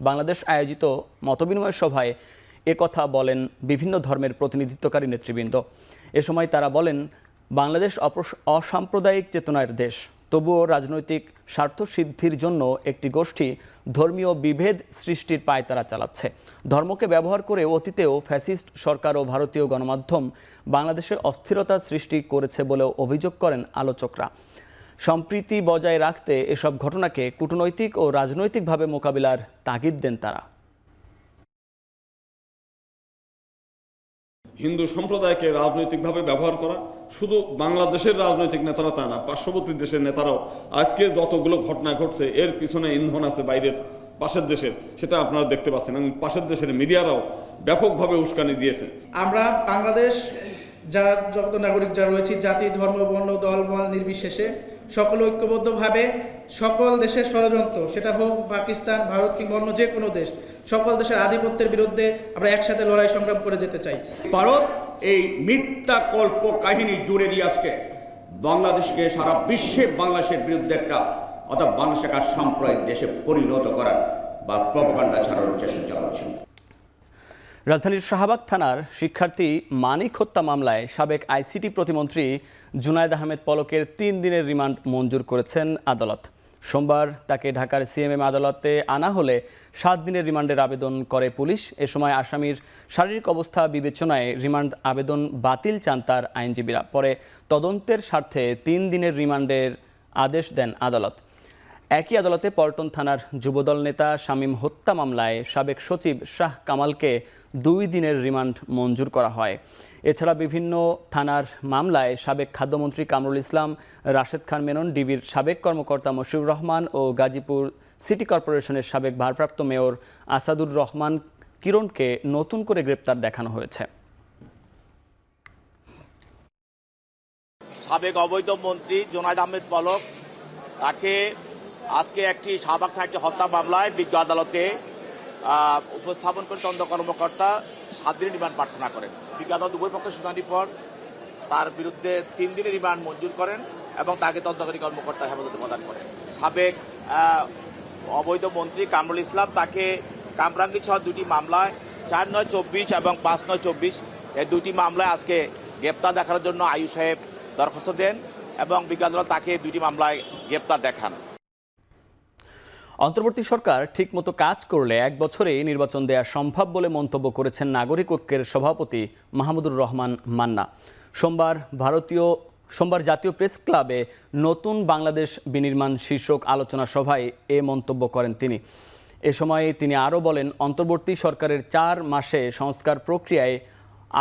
Speaker 1: বাংলাদেশ আয়োজিত মতবিনিময় সভায় একথা বলেন বিভিন্ন ধর্মের প্রতিনিধিত্বকারী নেতৃবৃন্দ। এ সময় তারা বলেন, বাংলাদেশ অসাম্প্রদায়িক চেতনার দেশ, তবুও রাজনৈতিক স্বার্থ সিদ্ধির জন্য একটি গোষ্ঠী ধর্মীয় বিভেদ সৃষ্টির পায়তারা চালাচ্ছে। ধর্মকে ব্যবহার করে অতীতেও ফ্যাসিস্ট সরকার ও ভারতীয় গণমাধ্যম বাংলাদেশে অস্থিরতা সৃষ্টি করেছে বলেও অভিযোগ করেন আলোচকরা। সম্প্রীতি বজায় রাখতে এসব ঘটনাকে কূটনৈতিক ও রাজনৈতিকভাবে মোকাবিলার তাগিদ দেন তারা।
Speaker 20: হিন্দু সম্প্রদায়কে রাজনৈতিকভাবে ব্যবহার করা, শুধু বাংলাদেশের রাজনৈতিক নেতারা তা না, পার্শ্ববর্তী দেশের নেতারাও আজকে যতগুলো ঘটনা ঘটছে এর পিছনে ইন্ধন আছে বাইরের পাশের দেশের, সেটা আপনারা দেখতে পাচ্ছেন, এবং পাশের দেশের মিডিয়ারাও ব্যাপকভাবে উস্কানি দিয়েছে।
Speaker 21: আমরা বাংলাদেশ যারা যত নাগরিক যারা রয়েছে, জাতি, ধর্ম, বর্ণ, দল মত নির্বিশেষে সকল ঐক্যবদ্ধভাবে সকল দেশের ষড়যন্ত্র, সেটা হোক পাকিস্তান, ভারত কিংবা অন্য যে কোনো দেশ, সকল দেশের আধিপত্যের বিরুদ্ধে আমরা একসাথে লড়াই সংগ্রাম করে যেতে চাই।
Speaker 22: ভারত এই মিথ্যা কল্প কাহিনী জুড়ে দিয়ে আজকে বাংলাদেশকে সারা বিশ্বে বাংলাদেশের বিরুদ্ধে একটা অর্থাৎ বাংলাদেশকে একটা সাম্প্রদায়িক দেশে পরিণত করার বা প্রপাগান্ডা ছাড়ানোর চেষ্টা চালাচ্ছে।
Speaker 1: রাজধানীর শাহবাগ থানার শিক্ষার্থী মানিক হত্যা মামলায় সাবেক আইসিটি প্রতিমন্ত্রী জুনায়েদ আহমেদ পলকের 3 দিনের রিমান্ড মঞ্জুর করেছেন আদালত। সোমবার তাকে ঢাকার সিএমএম আদালতে আনা হলে 7 দিনের রিমান্ডের আবেদন করে পুলিশ। এ সময় আসামির শারীরিক অবস্থা বিবেচনায় রিমান্ড আবেদন বাতিল চান তার আইনজীবীরা। পরে তদন্তের স্বার্থে 3 দিনের রিমান্ডের আদেশ দেন আদালত। একই আদালতে পল্টন থানার যুবদল নেতা শামীম হত্যা মামলায় সাবেক সচিব শাহ কামালকে 2 দিনের রিমান্ড মঞ্জুর করা হয়। এছাড়া বিভিন্ন থানার মামলায় সাবেক খাদ্যমন্ত্রী কামরুল ইসলাম, রাশেদ খান মেনন, ডিবির সাবেক কর্মকর্তা মশিউর রহমান ও গাজীপুর সিটি কর্পোরেশনের সাবেক ভারপ্রাপ্ত মেয়র আসাদুর রহমান কিরণকে নতুন করে গ্রেপ্তার দেখানো হয়েছে।
Speaker 23: সাবেক অবৈধ মন্ত্রী জুনায়েদ আহমেদ পলক, তাকে আজকে একটি শাহবাগ থানার একটি হত্যা মামলায় বিজ্ঞ আদালতে উপস্থাপন করে তদন্ত কর্মকর্তা 7 দিনের রিমান্ড প্রার্থনা করেন। বিজ্ঞ আদালত উভয় পক্ষের শুনানির পর তার বিরুদ্ধে 3 দিনের রিমান্ড মঞ্জুর করেন এবং তাকে তদন্তকারী কর্মকর্তা হেফাজতে প্রদান করেন। সাবেক অবৈধ মন্ত্রী কামরুল ইসলাম, তাকে কামরাঙ্গী সহ 2টি মামলায় 4/9/24 এবং 5/9/24 এই 2টি মামলায় আজকে গ্রেপ্তার দেখানোর জন্য আয়ু সাহেব দরখাস্ত দেন এবং বিজ্ঞ আদালত তাকে 2টি মামলায় গ্রেপ্তার দেখান।
Speaker 1: অন্তর্বর্তী সরকার ঠিকমতো কাজ করলে 1 বছরেই নির্বাচন দেওয়া সম্ভব বলে মন্তব্য করেছেন নাগরিক ঐক্যের সভাপতি মাহমুদুর রহমান মান্না। সোমবার জাতীয় প্রেস ক্লাবে নতুন বাংলাদেশ বিনির্মাণ শীর্ষক আলোচনা সভায় এ মন্তব্য করেন তিনি। এ সময় তিনি আরও বলেন, অন্তর্বর্তী সরকারের 4 মাসে সংস্কার প্রক্রিয়ায়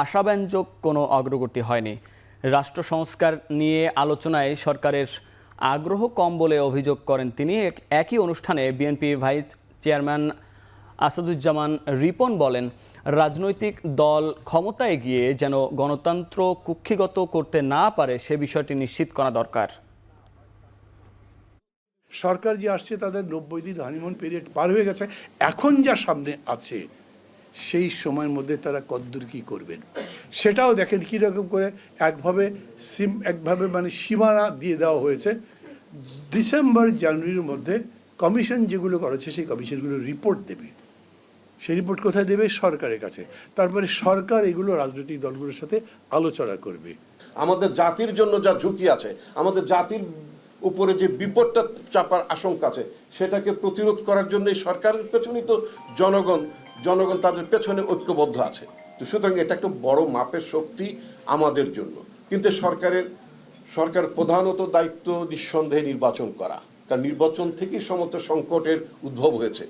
Speaker 1: আশাব্যঞ্জক কোনো অগ্রগতি হয়নি। রাষ্ট্র সংস্কার নিয়ে আলোচনায় সরকারের আগ্রহ কম বলে অভিযোগ করেন তিনি। একই অনুষ্ঠানে BNP vice chairman Asaduzzaman Ripon বলেন, রাজনৈতিক দল ক্ষমতায় গিয়ে যেন গণতন্ত্র কুক্ষিগত করতে না পারে সে বিষয়টি নিশ্চিত করা দরকার।
Speaker 2: সরকার যে আসছে তাদের 90 দিন হানিমুন পিরিয়ড পার হয়ে গেছে, এখন যা সামনে আছে সেই সময়ের মধ্যে তারা কদ্দূর কী করবেন সেটাও দেখেন কীরকম করে একভাবে মানে সীমানা দিয়ে দেওয়া হয়েছে। ডিসেম্বর জানুয়ারির মধ্যে কমিশন যেগুলো করেছে সেই কমিশনগুলো রিপোর্ট দেবে, সেই রিপোর্ট কোথায় দেবে? সরকারের কাছে। তারপরে সরকার এগুলো রাজনৈতিক দলগুলোর সাথে আলোচনা করবে।
Speaker 3: আমাদের জাতির জন্য যা ঝুঁকি আছে, আমাদের জাতির উপরে যে বিপদটা চাপার আশঙ্কা আছে, সেটাকে প্রতিরোধ করার জন্য সরকারের পেছনেই তো জনগণ তাদের পেছনে ঐক্যবদ্ধ আছে। তো সুতরাং এটা একটা বড় মাপের শক্তি আমাদের জন্য। কিন্তু সরকার প্রধানত দায়িত্ব নিঃসন্দেহে নির্বাচন করা, কারণ নির্বাচন থেকেই সমস্ত সংকটের উদ্ভব হয়েছে।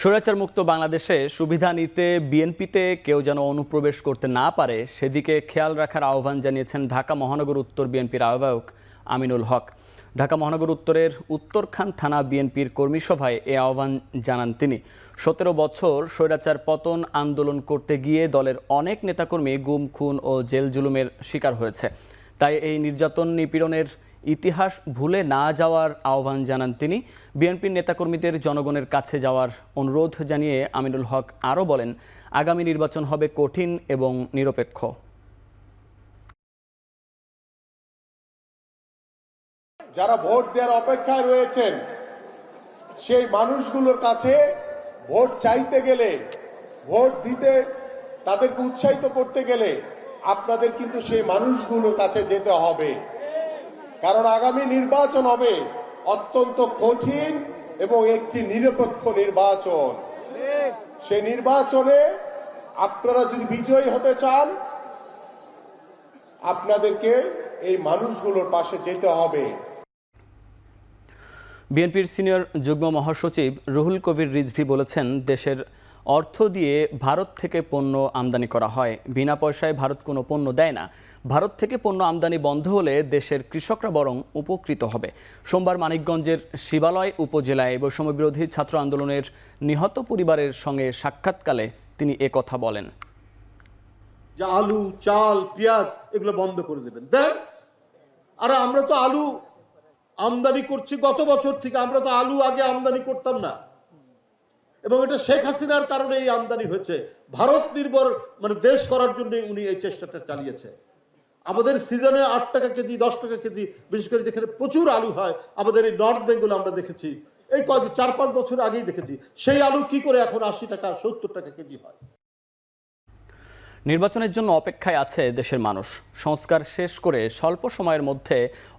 Speaker 1: স্বৈরাচার মুক্ত বাংলাদেশে সুবিধা নিতে বিএনপিতে কেউ যেন অনুপ্রবেশ করতে না পারে সেদিকে খেয়াল রাখার আহ্বান জানিয়েছেন ঢাকা মহানগর উত্তর বিএনপির আহ্বায়ক আমিনুল হক। ঢাকা মহানগর উত্তরের উত্তরখান থানা বিএনপির কর্মী সভায় এ আহ্বান জানান তিনি। 17 বছর স্বৈরাচার পতন আন্দোলন করতে গিয়ে দলের অনেক নেতাকর্মী গুম, খুন ও জেল জুলুমের শিকার হয়েছে। তাই এই নির্যাতন নিপীড়নের ইতিহাস ভুলে না যাওয়ার আহ্বান জানান তিনি। বিএনপির নেতাকর্মীদের জনগণের কাছে যাওয়ার অনুরোধ জানিয়ে আমিনুল হক আরও বলেন, আগামী নির্বাচন হবে কঠিন এবং নিরপেক্ষ।
Speaker 4: যারা ভোট দেওয়ার অপেক্ষায় রয়েছেন সেই মানুষগুলোর কাছে ভোট চাইতে গেলে, ভোট দিতে তাদেরকে উৎসাহিত করতে গেলে আপনাদের কিন্তু সেই মানুষগুলোর কাছে যেতে হবে, কারণ আগামী নির্বাচন হবে অত্যন্ত কঠিন এবং একটি নিরপেক্ষ নির্বাচন। সেই নির্বাচনে আপনারা যদি বিজয়ী হতে চান, আপনাদেরকে এই মানুষগুলোর পাশে যেতে হবে।
Speaker 1: বিএনপির সিনিয়র যুগ্ম মহাসচিব রুহুল কবির রিজভী বলেছেন, দেশের অর্থ দিয়ে ভারত থেকে পণ্য আমদানি করা হয়, বিনা পয়সায় ভারত কোনো পণ্য দেয় না। ভারত থেকে পণ্য আমদানি বন্ধ হলে দেশের কৃষকরা বরং উপকৃত হবে। সোমবার মানিকগঞ্জের শিবালয় উপজেলায় বৈষম্যবিরোধী ছাত্র আন্দোলনের নিহত পরিবারের সঙ্গে সাক্ষাৎকালে তিনি একথা বলেন।
Speaker 24: যে আলু, চাল, পেঁয়াজ এগুলো বন্ধ করে দেবেন, দেন। আর আমরা তো আলু আমদানি করছি গত বছর থেকে, আমরা তো আলু আগে আমদানি করতাম না, এবং এটা শেখ হাসিনার কারণে এই আমদানি হয়েছে। ভারত নির্ভর মানে দেশ করার জন্য উনি এই চেষ্টাটা চালিয়েছে। আমাদের সিজনে 8 টাকা কেজি, 10 টাকা কেজি, বিশেষ করে যেখানে প্রচুর আলু হয়, আমাদের এই নর্থ বেঙ্গল আমরা দেখেছি এই 4-5 বছর আগেই দেখেছি, সেই আলু কি করে এখন 80 টাকা 70 টাকা কেজি হয়।
Speaker 1: নির্বাচনের জন্য অপেক্ষায় আছে দেশের মানুষ। সংস্কার শেষ করে স্বল্প সময়ের মধ্যে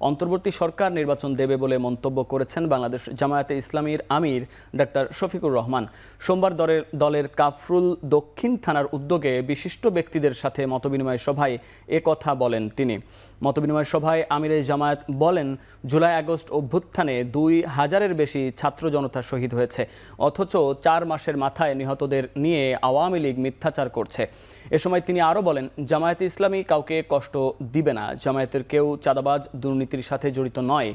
Speaker 1: অন্তর্বর্তী সরকার নির্বাচন দেবে বলে মন্তব্য করেছেন বাংলাদেশ জামায়াতে ইসলামীর আমির ডাক্তার শফিকুর রহমান। সোমবার দলের কাফরুল দক্ষিণ থানার উদ্যোগে বিশিষ্ট ব্যক্তিদের সাথে মতবিনিময় সভায় কথা বলেন তিনি। মতবিনিময় সভায় আমিরে জামায়াত বলেন, জুলাই আগস্ট অভ্যুত্থানে 2000-এর বেশি ছাত্র জনতা শহীদ হয়েছে, অথচ 4 মাসের মাথায় নিহতদের নিয়ে আওয়ামী লীগ মিথ্যাচার করছে। এ সময় তিনি আরও বলেন, জামায়াতে ইসলামী কাউকে কষ্ট দিবে না, জামায়াতের কেউ চাঁদাবাজ দুর্নীতির সাথে জড়িত নয়,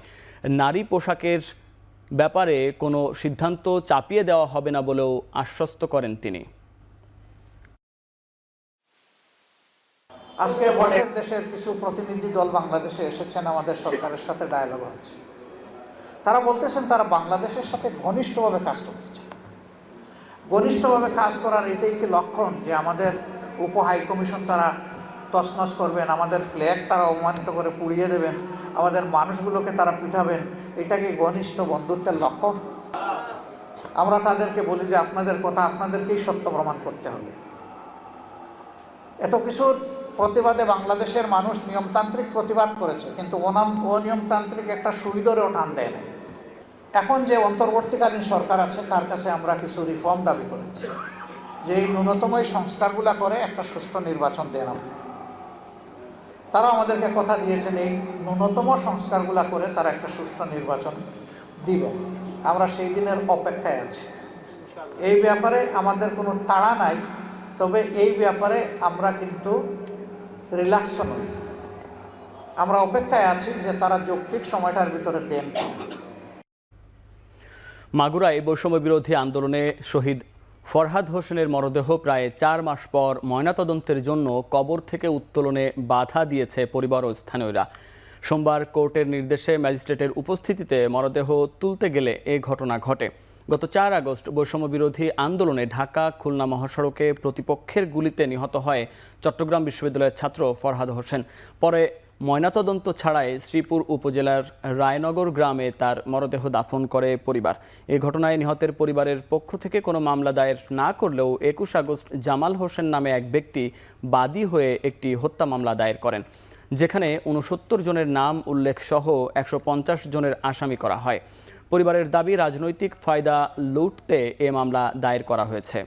Speaker 1: নারী পোশাকের ব্যাপারে কোনো সিদ্ধান্ত চাপিয়ে দেওয়া হবে না বলেও আশ্বস্ত করেন তিনি।
Speaker 25: আজকে বলেন দেশের কিছু প্রতিনিধি দল বাংলাদেশে এসেছেন, আমাদের সরকারের সাথে ডায়ালগ হচ্ছে। তারা বলতেছেন তারা বাংলাদেশের সাথে ঘনিষ্ঠভাবে কাজ করতে চান। ঘনিষ্ঠভাবে কাজ করার এটাই কি লক্ষণ যে আমাদের উপ হাই কমিশন তারা তছনছ করবেন, আমাদের ফ্ল্যাগ তারা অবমানিত করে পুড়িয়ে দেবেন, আমাদের মানুষগুলোকে তারা পিটাবেন? এটা কি ঘনিষ্ঠ বন্ধুত্বের লক্ষণ? আমরা তাদেরকে বলি যে আপনাদের কথা আপনাদেরকেই সত্য প্রমাণ করতে হবে। এত কিছুর প্রতিবাদে বাংলাদেশের মানুষ নিয়মতান্ত্রিক প্রতিবাদ করেছে, কিন্তু অনিয়মতান্ত্রিক একটা সুই ধরেও টান দেয় না। এখন যে অন্তর্বর্তীকালীন সরকার আছে তার কাছে আমরা কিছু রিফর্ম দাবি করেছি, যে এই ন্যূনতম এই সংস্কারগুলো করে একটা সুষ্ঠু নির্বাচন দেন আপনি। তারা আমাদেরকে কথা দিয়েছেন এই ন্যূনতম সংস্কারগুলো করে তারা একটা সুষ্ঠু নির্বাচন দিবেন। আমরা সেই দিনের অপেক্ষায় আছি। এই ব্যাপারে আমাদের কোনো তাড়া নাই, তবে এই ব্যাপারে আমরা কিন্তু রিল্যাক্স নই। আমরা অপেক্ষায় আছি যে তারা যৌক্তিক সময়টার ভিতরে দেন।
Speaker 1: মাগুরায় বৈষম্য বিরোধী আন্দোলনে শহীদ ফরহাদ হোসেনের মরদেহ প্রায় 4 মাস পর ময়নাতদন্তের জন্য কবর থেকে উত্তোলনে বাধা দিয়েছে পরিবার ও স্থানীয়রা। সোমবার কোর্টের নির্দেশে ম্যাজিস্ট্রেটের উপস্থিতিতে মরদেহ তুলতে গেলে এ ঘটনা ঘটে। গত ৪ আগস্ট বৈষম্য বিরোধী আন্দোলনে ঢাকা খুলনা মহাসড়কে প্রতিপক্ষের গুলিতে নিহত হয় চট্টগ্রাম বিশ্ববিদ্যালয়ের ছাত্র ফরহাদ হোসেন। পরে ময়নাতদন্ত ছাড়াই শ্রীপুর উপজেলার রায়নগর গ্রামে তার মরদেহ দাফন করে পরিবার। এ ঘটনায় নিহতের পরিবারের পক্ষ থেকে কোনো মামলা দায়ের না করলেও ২১ আগস্ট জামাল হোসেন নামে এক ব্যক্তি বাদী হয়ে একটি হত্যা মামলা দায়ের করেন, যেখানে ৬৯ জনের নাম উল্লেখ সহ ১৫০ জনের আসামি করা হয়। পরিবারের দাবি, রাজনৈতিক ফায়দা লুটতে এ মামলা দায়ের করা হয়েছে।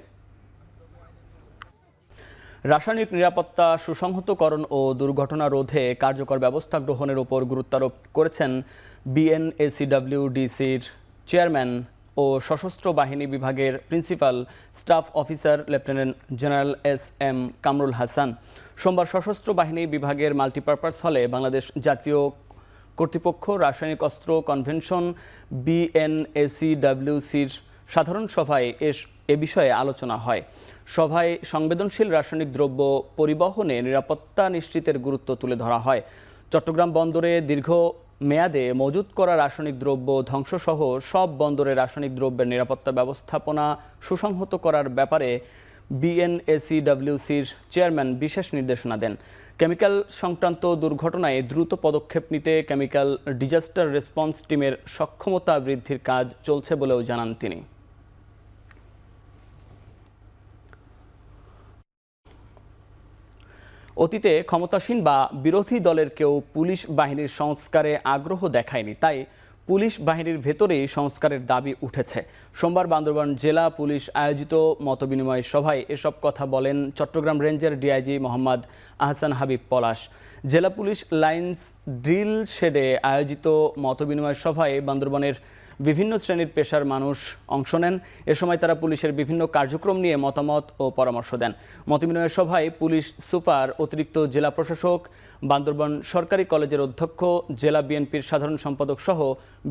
Speaker 1: রাসায়নিক নিরাপত্তা সুসংহতকরণ ও দুর্ঘটনা রোধে কার্যকর ব্যবস্থা গ্রহণের উপর গুরুত্বারোপ করেছেন বিএনএসিডব্লিউডিসির চেয়ারম্যান ও সশস্ত্র বাহিনী বিভাগের principal staff officer lieutenant general SM. Kamrul Hasan. সোমবার সশস্ত্র বাহিনী বিভাগের মাল্টিপারপাস হলে বাংলাদেশ জাতীয় কর্তৃপক্ষ রাসায়নিক অস্ত্র কনভেনশন বিএনএসিডব্লিউসির সাধারণ সভায় এ বিষয়ে আলোচনা হয়। সভায় সংবেদনশীল রাসায়নিক দ্রব্য পরিবহনে নিরাপত্তা নিশ্চিতের গুরুত্ব তুলে ধরা হয়। চট্টগ্রাম বন্দরে দীর্ঘ মেয়াদে মজুত করা রাসায়নিক দ্রব্য ধ্বংসসহ সব বন্দরে রাসায়নিক দ্রব্যের নিরাপত্তা ব্যবস্থাপনা সুসংহত করার ব্যাপারে বিএনএসিডব্লিউসির চেয়ারম্যান বিশেষ নির্দেশনা দেন। কেমিক্যাল সংক্রান্ত দুর্ঘটনায় দ্রুত পদক্ষেপ নিতে কেমিক্যাল ডিজাস্টার রেসপন্স টিমের সক্ষমতা বৃদ্ধির কাজ চলছে বলেও জানান তিনি। অতীতে ক্ষমতাসীন বা বিরোধী দলের কেউ পুলিশ বাহিনীর সংস্কারে আগ্রহ দেখায়নি, তাই পুলিশ বাহিনীর ভেতরেই সংস্কারের দাবি উঠেছে। সোমবার বান্দরবান জেলা পুলিশ আয়োজিত মতবিনিময় সভায় এসব কথা বলেন চট্টগ্রাম রেঞ্জের ডিআইজি মোহাম্মদ আহসান হাবিব পলাশ। জেলা পুলিশ লাইন্স ড্রিল শেডে আয়োজিত মতবিনিময় সভায় বান্দরবানের বিভিন্ন শ্রেণীর পেশার মানুষ অংশ নেন। এ সময় তারা পুলিশের বিভিন্ন কার্যক্রম নিয়ে মতামত ও পরামর্শ দেন। মতবিনিময় সভায় পুলিশ সুপার, অতিরিক্ত জেলা প্রশাসক, বান্দরবান সরকারি কলেজের অধ্যক্ষ, জেলা বিএনপির সাধারণ সম্পাদক সহ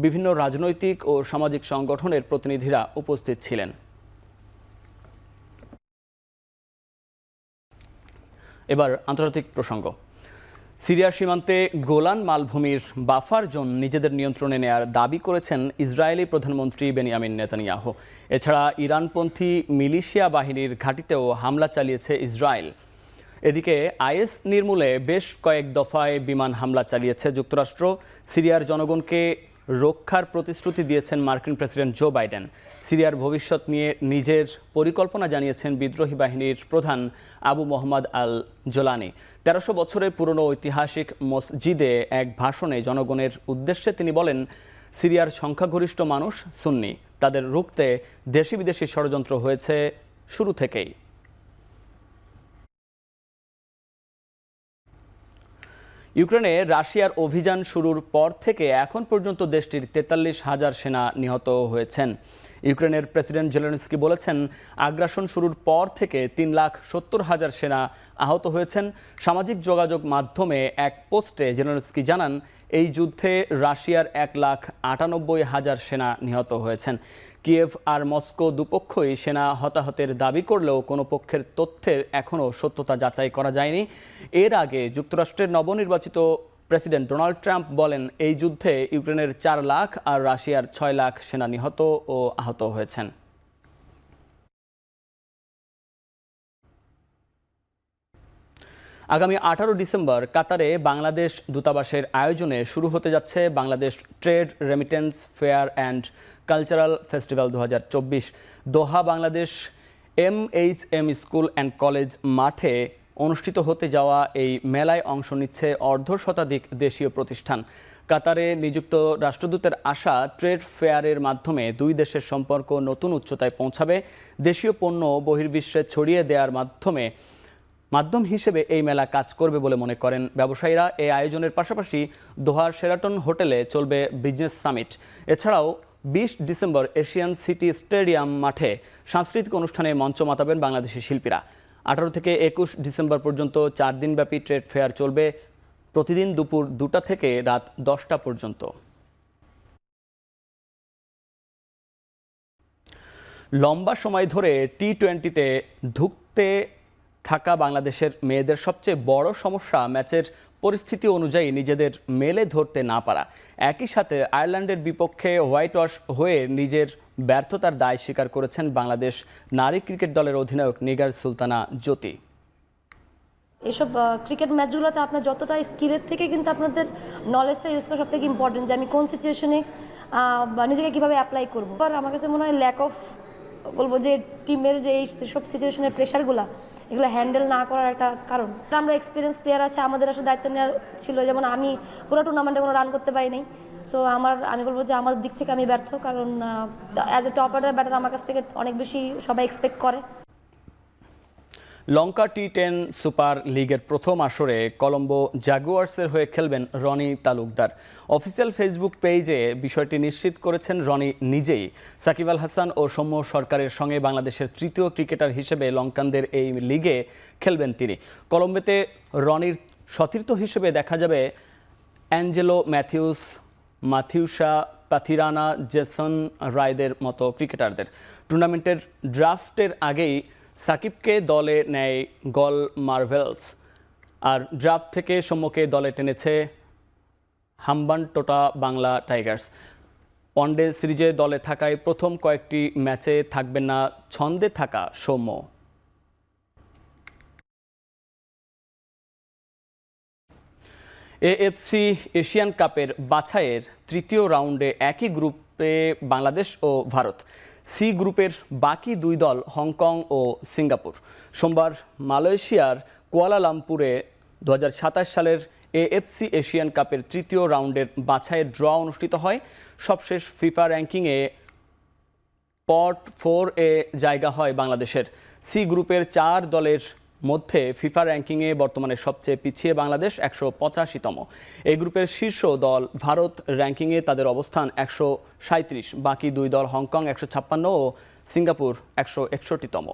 Speaker 1: বিভিন্ন রাজনৈতিক ও সামাজিক সংগঠনের প্রতিনিধিরা উপস্থিত ছিলেন। এবার আন্তর্জাতিক প্রসঙ্গ। সিরিয়ার সীমান্তে গোলান মালভূমির বাফার জোন নিজেদের নিয়ন্ত্রণে নেয়ার দাবি করেছেন ইসরায়েলি প্রধানমন্ত্রী বেনিয়ামিন নেতানিয়াহু। এছাড়া ইরানপন্থী মিলিশিয়া বাহিনীর ঘাঁটিতেও হামলা চালিয়েছে ইসরায়েল। এদিকে আইএস নির্মূলে বেশ কয়েক দফায় বিমান হামলা চালিয়েছে যুক্তরাষ্ট্র। সিরিয়ার জনগণকে রক্ষার প্রতিশ্রুতি দিয়েছেন মার্কিন প্রেসিডেন্ট জো বাইডেন। সিরিয়ার ভবিষ্যৎ নিয়ে নিজের পরিকল্পনা জানিয়েছেন বিদ্রোহী বাহিনীর প্রধান আবু মোহাম্মদ আল জোলানি। ১৩০০ বছরের পুরনো ঐতিহাসিক মসজিদে এক ভাষণে জনগণের উদ্দেশ্যে তিনি বলেন, সিরিয়ার সংখ্যাগরিষ্ঠ মানুষ সুন্নি, তাদের রুখতে দেশি বিদেশি ষড়যন্ত্র হয়েছে শুরু থেকেই। ইউক্রেনে রাশিয়ার অভিযান শুরুর পর থেকে এখন পর্যন্ত দেশটির ৪৩,০০০ সেনা নিহত হয়েছেন। ইউক্রেনের প্রেসিডেন্ট জেলেনস্কি বলেছেন, আগ্রাসন শুরুর পর থেকে ৩,৭০,০০০ সেনা আহত হয়েছেন। সামাজিক যোগাযোগ মাধ্যমে এক পোস্টে জেলেনস্কি জানান, এই যুদ্ধে রাশিয়ার ১,৯৮,০০০ সেনা নিহত হয়েছেন। কিয়েভ আর মস্কো দুপক্ষই সেনা হতাহতের দাবি করলেও কোনো পক্ষের তথ্যের এখনও সত্যতা যাচাই করা যায়নি। এর আগে যুক্তরাষ্ট্রের নবনির্বাচিত প্রেসিডেন্ট ডোনাল্ড ট্রাম্প বলেন, এই যুদ্ধে ইউক্রেনের ৪ লাখ আর রাশিয়ার ৬ লাখ সেনা নিহত ও আহত হয়েছেন। আগামী ১৮ ডিসেম্বর কাতারে বাংলাদেশ দূতাবাসের আয়োজনে শুরু হতে যাচ্ছে Bangladesh trade remittance fair and cultural festival ২০২৪। Doha Bangladesh MHM school and college মাঠে অনুষ্ঠিত হতে যাওয়া এই মেলায় অংশ নিচ্ছে অর্ধশতাধিক দেশীয় প্রতিষ্ঠান। কাতারে নিযুক্ত রাষ্ট্রদূতের আশা, ট্রেড ফেয়ারের মাধ্যমে দুই দেশের সম্পর্ক নতুন উচ্চতায় পৌঁছাবে। দেশীয় পণ্য বহির্বিশ্বে ছড়িয়ে দেওয়ার মাধ্যম হিসেবে এই মেলা কাজ করবে বলে মনে করেন ব্যবসায়ীরা। এই আয়োজনের পাশাপাশি দোহার শেরাটন হোটেলে চলবে বিজনেস সামিট। এছাড়াও ২০ ডিসেম্বর এশিয়ান সিটি স্টেডিয়াম মাঠে সাংস্কৃতিক অনুষ্ঠানে মঞ্চ মাতাবেন বাংলাদেশি শিল্পীরা। ১৮ থেকে ২১ ডিসেম্বর পর্যন্ত ৪ দিনব্যাপী ট্রেড ফেয়ার চলবে, প্রতিদিন দুপুর ২টা থেকে রাত ১০টা পর্যন্ত। লম্বা সময় ধরে টি-20তে ধুঁকতে থাকা বাংলাদেশের মেয়েদের সবচেয়ে বড় সমস্যা ম্যাচের পরিস্থিতি অনুযায়ী নিজেদের মেলে ধরতে না পারা। একই সাথে আয়ারল্যান্ডের বিপক্ষে হোয়াইট ওয়াশ হয়ে নিজের ব্যর্থতার দায় স্বীকার করেছেন বাংলাদেশ নারী ক্রিকেট দলের অধিনায়ক নিগার সুলতানা জ্যোতি।
Speaker 6: এসব ক্রিকেট ম্যাচগুলোতে আপনার যতটা স্কিলের থেকে কিন্তু আপনাদের নলেজটা ইউজ করা সব থেকে ইম্পর্টেন্ট, যে আমি কোন সিচুয়েশনে নিজেকে কীভাবে অ্যাপ্লাই করবো। আর আমার কাছে মনে হয় ল্যাক অফ বলবো যে টিমের যে এই সব সিচুয়েশনের প্রেশারগুলো এগুলো হ্যান্ডেল না করার একটা কারণ। আমরা এক্সপিরিয়েন্স প্লেয়ার আছে, আমাদের আসলে দায়িত্ব নেওয়ার ছিল, যেমন আমি পুরো টুর্নামেন্টে কোনো রান করতে পারিনি। সো আমি বলবো যে আমার দিক থেকে আমি ব্যর্থ, কারণ as a top order batter আমার কাছ থেকে অনেক বেশি সবাই এক্সপেক্ট করে।
Speaker 1: লঙ্কা টি10 সুপার লিগের প্রথম আসরে কলম্বো জাগুয়ার্সের হয়ে খেলবেন রনি তালুকদার। অফিসিয়াল ফেসবুক পেজে বিষয়টি নিশ্চিত করেছেন রনি নিজেই। সাকিব আল হাসান ও সৌম্য সরকারের সঙ্গে বাংলাদেশের তৃতীয় ক্রিকেটার হিসেবে লঙ্কানদের এই লিগে খেলবেন তিনি। কলম্বোতে রনির সতীর্থ হিসেবে দেখা যাবে অ্যাঞ্জেলো ম্যাথিউস, মাথিউসা পাথিরানা, জেসন রায়দের মতো ক্রিকেটারদের। টুর্নামেন্টের ড্রাফটের আগেই সাকিবকে দলে নেয় গল মার্ভেলস, আর ড্রাফট থেকে সৌম্যকে দলে টেনেছে হাম্বানটোটা বাংলা টাইগার্স। ওয়ানডে সিরিজে দলে থাকায় প্রথম কয়েকটি ম্যাচে থাকবেন না ছন্দে থাকা সৌম্য। এএফসি এশিয়ান কাপের বাছাইয়ের তৃতীয় রাউন্ডে একই গ্রুপে বাংলাদেশ ও ভারত। সি গ্রুপের বাকি দুই দল হংকং ও সিঙ্গাপুর। সোমবার মালয়েশিয়ার কুয়ালালামপুরে 2027 সালের এএফসি এশিয়ান কাপের তৃতীয় রাউন্ডের বাছাইয়ের ড্র অনুষ্ঠিত হয়। সবশেষ ফিফা র্যাঙ্কিংয়ে পট 4-এ জায়গা হয় বাংলাদেশের। সি গ্রুপের 4 দলের মধ্যে ফিফা র্যাঙ্কিংয়ে বর্তমানে সবচেয়ে পিছিয়ে বাংলাদেশ, 185তম। এই গ্রুপের শীর্ষ দল ভারত, র্যাঙ্কিংয়ে তাদের অবস্থান 137। বাকি দুই দল হংকং 156 ও সিঙ্গাপুর 161তম।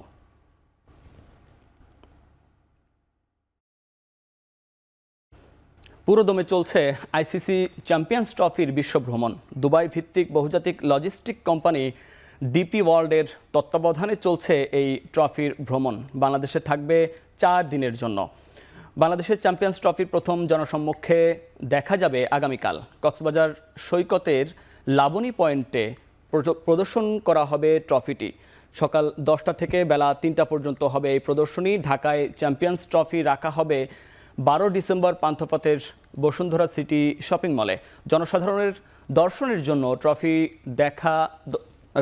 Speaker 1: পুরোদমে চলছে আইসিসি চ্যাম্পিয়ন্স ট্রফির বিশ্বভ্রমণ। দুবাই ভিত্তিক বহুজাতিক লজিস্টিক কোম্পানি ডিপি ওয়ার্ল্ডের তত্ত্বাবধানে চলছে এই ট্রফির ভ্রমণ। বাংলাদেশে থাকবে 4 দিনের জন্য। বাংলাদেশের চ্যাম্পিয়ন্স ট্রফির প্রথম জনসম্মুখে দেখা যাবে আগামীকাল। কক্সবাজার সৈকতের লাবণী পয়েন্টে প্রদর্শন করা হবে ট্রফিটি। সকাল 10টা থেকে বেলা 3টা পর্যন্ত হবে এই প্রদর্শনী। ঢাকায় চ্যাম্পিয়ন্স ট্রফি রাখা হবে 12 ডিসেম্বর পান্থপথের বসুন্ধরা সিটি শপিং মলে। জনসাধারণের দর্শনের জন্য ট্রফি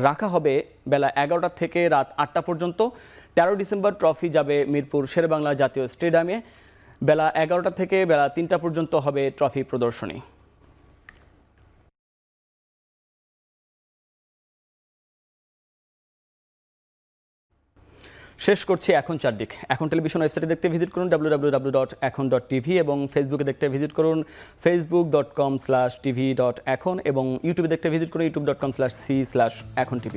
Speaker 1: রাখা হবে বেলা 11টা থেকে রাত 8টা পর্যন্ত। 13 ডিসেম্বর ট্রফি যাবে মিরপুর শেরেবাংলা জাতীয় স্টেডিয়ামে। বেলা 11টা থেকে বেলা 3টা পর্যন্ত হবে ট্রফি প্রদর্শনী। শেষ করছি এখন চারদিক। এখন টেলিভিশন ওয়েবসাইটে দেখতে ভিজিট করুন www.ekhon.tv এবং ফেসবুকে দেখতে ভিজিট করুন facebook.com/tv.ekhon এবং ইউটিউবে দেখতে ভিজিট করুন youtube.com/c/ekhontv।